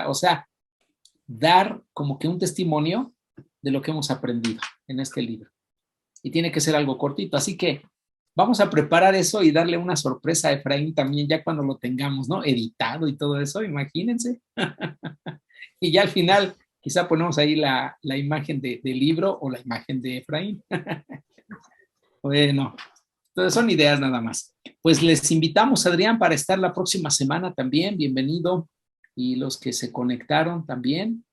o sea, dar como que un testimonio de lo que hemos aprendido en este libro. Y tiene que ser algo cortito, así que vamos a preparar eso y darle una sorpresa a Efraín también ya cuando lo tengamos, ¿no? Editado y todo eso, imagínense. Y ya al final quizá ponemos ahí la imagen del libro o la imagen de Efraín. Bueno, entonces son ideas nada más. Pues les invitamos, Adrián, para estar la próxima semana también. Bienvenido. Y los que se conectaron también.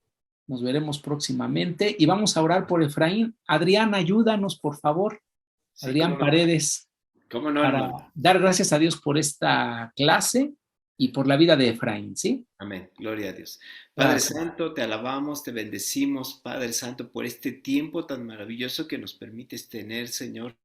Nos veremos próximamente. Y vamos a orar por Efraín. Adrián, ayúdanos, por favor. Sí, Adrián Paredes. ¿Cómo no, para hermano? dar gracias a Dios por esta clase y por la vida de Efraín, ¿sí? Amén, gloria a Dios. Padre Santo, te alabamos, te bendecimos, Padre Santo, por este tiempo tan maravilloso que nos permites tener, Señor,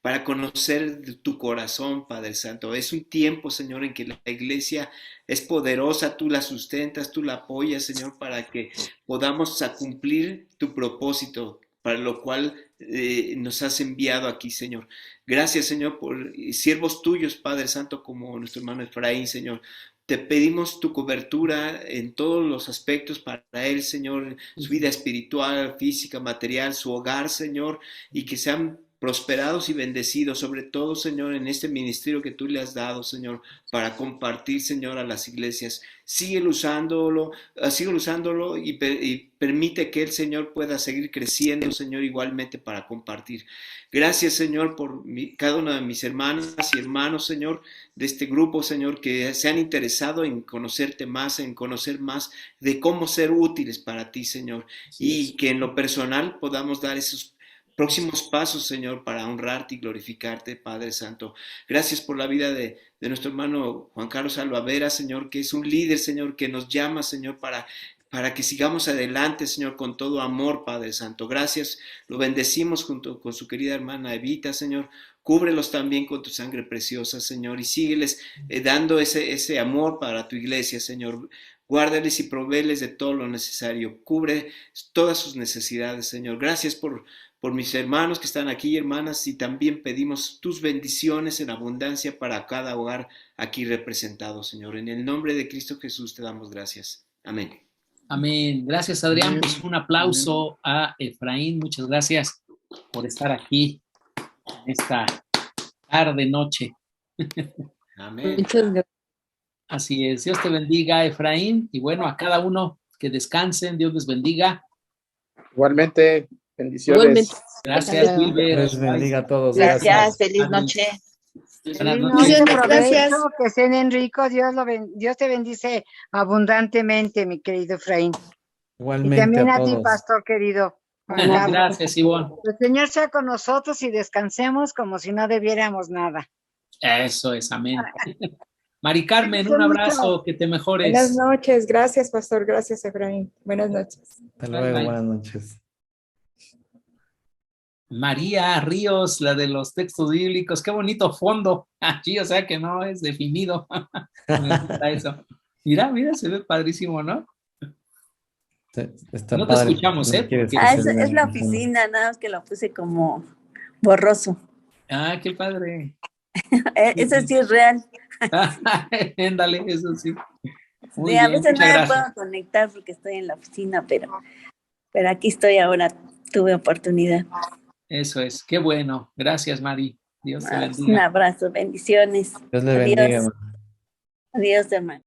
para conocer tu corazón, Padre Santo. Es un tiempo, Señor, en que la iglesia es poderosa, tú la sustentas, tú la apoyas, Señor, para que podamos cumplir tu propósito, para lo cual nos has enviado aquí, Señor. Gracias, Señor, por siervos tuyos, Padre Santo, como nuestro hermano Efraín, Señor. Te pedimos tu cobertura en todos los aspectos para él, Señor, su vida espiritual, física, material, su hogar, Señor, y que sean prosperados y bendecidos, sobre todo, Señor, en este ministerio que tú le has dado, Señor, para compartir, Señor, a las iglesias. Síguelo usándolo y permite que el Señor pueda seguir creciendo, Señor, igualmente para compartir. Gracias, Señor, por cada una de mis hermanas y hermanos, Señor, de este grupo, Señor, que se han interesado en conocerte más, en conocer más de cómo ser útiles para ti, Señor, y que en lo personal podamos dar esos próximos pasos, Señor, para honrarte y glorificarte, Padre Santo. Gracias por la vida de nuestro hermano Juan Carlos Alvavera, Señor, que es un líder, Señor, que nos llama, Señor, para que sigamos adelante, Señor, con todo amor, Padre Santo. Gracias, lo bendecimos junto con su querida hermana Evita, Señor. Cúbrelos también con tu sangre preciosa, Señor, y sígueles dando ese amor para tu iglesia, Señor. Guárdales y provéeles de todo lo necesario. Cubre todas sus necesidades, Señor. Gracias por mis hermanos que están aquí, hermanas, y también pedimos tus bendiciones en abundancia para cada hogar aquí representado, Señor. En el nombre de Cristo Jesús te damos gracias. Amén. Amén. Gracias, Adrián. Amén. Pues un aplauso a Efraín. Muchas gracias por estar aquí en esta tarde, noche. Amén. Muchas gracias. Así es. Dios te bendiga, Efraín. Y bueno, a cada uno que descansen. Dios les bendiga. Igualmente, bendiciones. Igualmente. Gracias, Wilber. Les bendiga a todos. Gracias, feliz Buenas noche. Buenas Feliz noches. noche, Bendiciones, provecho, gracias. que cenen rico, Dios te bendice abundantemente, mi querido Efraín. Y Igualmente también a a ti, todos. pastor querido. Juan Carlos. Gracias, Ivonne. El Señor sea con nosotros y descansemos como si no debiéramos nada. Eso es, amén. Mari Carmen, un abrazo, que te mejores. Buenas noches, gracias, pastor, gracias, Efraín. Buenas noches. Hasta luego, Bye. buenas noches. María Ríos, la de los textos bíblicos, qué bonito fondo aquí, o sea que no es definido. Me gusta eso. Mira, se ve padrísimo, ¿no? Está No te padre. escuchamos, ¿eh? ¿Quieres Porque- que Es, se vea es la en el fondo? oficina, nada más que lo puse como borroso. Ah, qué padre. Eso sí es real. Ándale, eso sí. Muy Sí, a bien, veces no muchas me gracias. puedo conectar porque estoy en la oficina, pero aquí estoy ahora, tuve oportunidad. Eso es, qué bueno. Gracias, Mari. Dios te Un bendiga. abrazo, bendiciones. Dios le Adiós. bendiga. Adiós, hermano.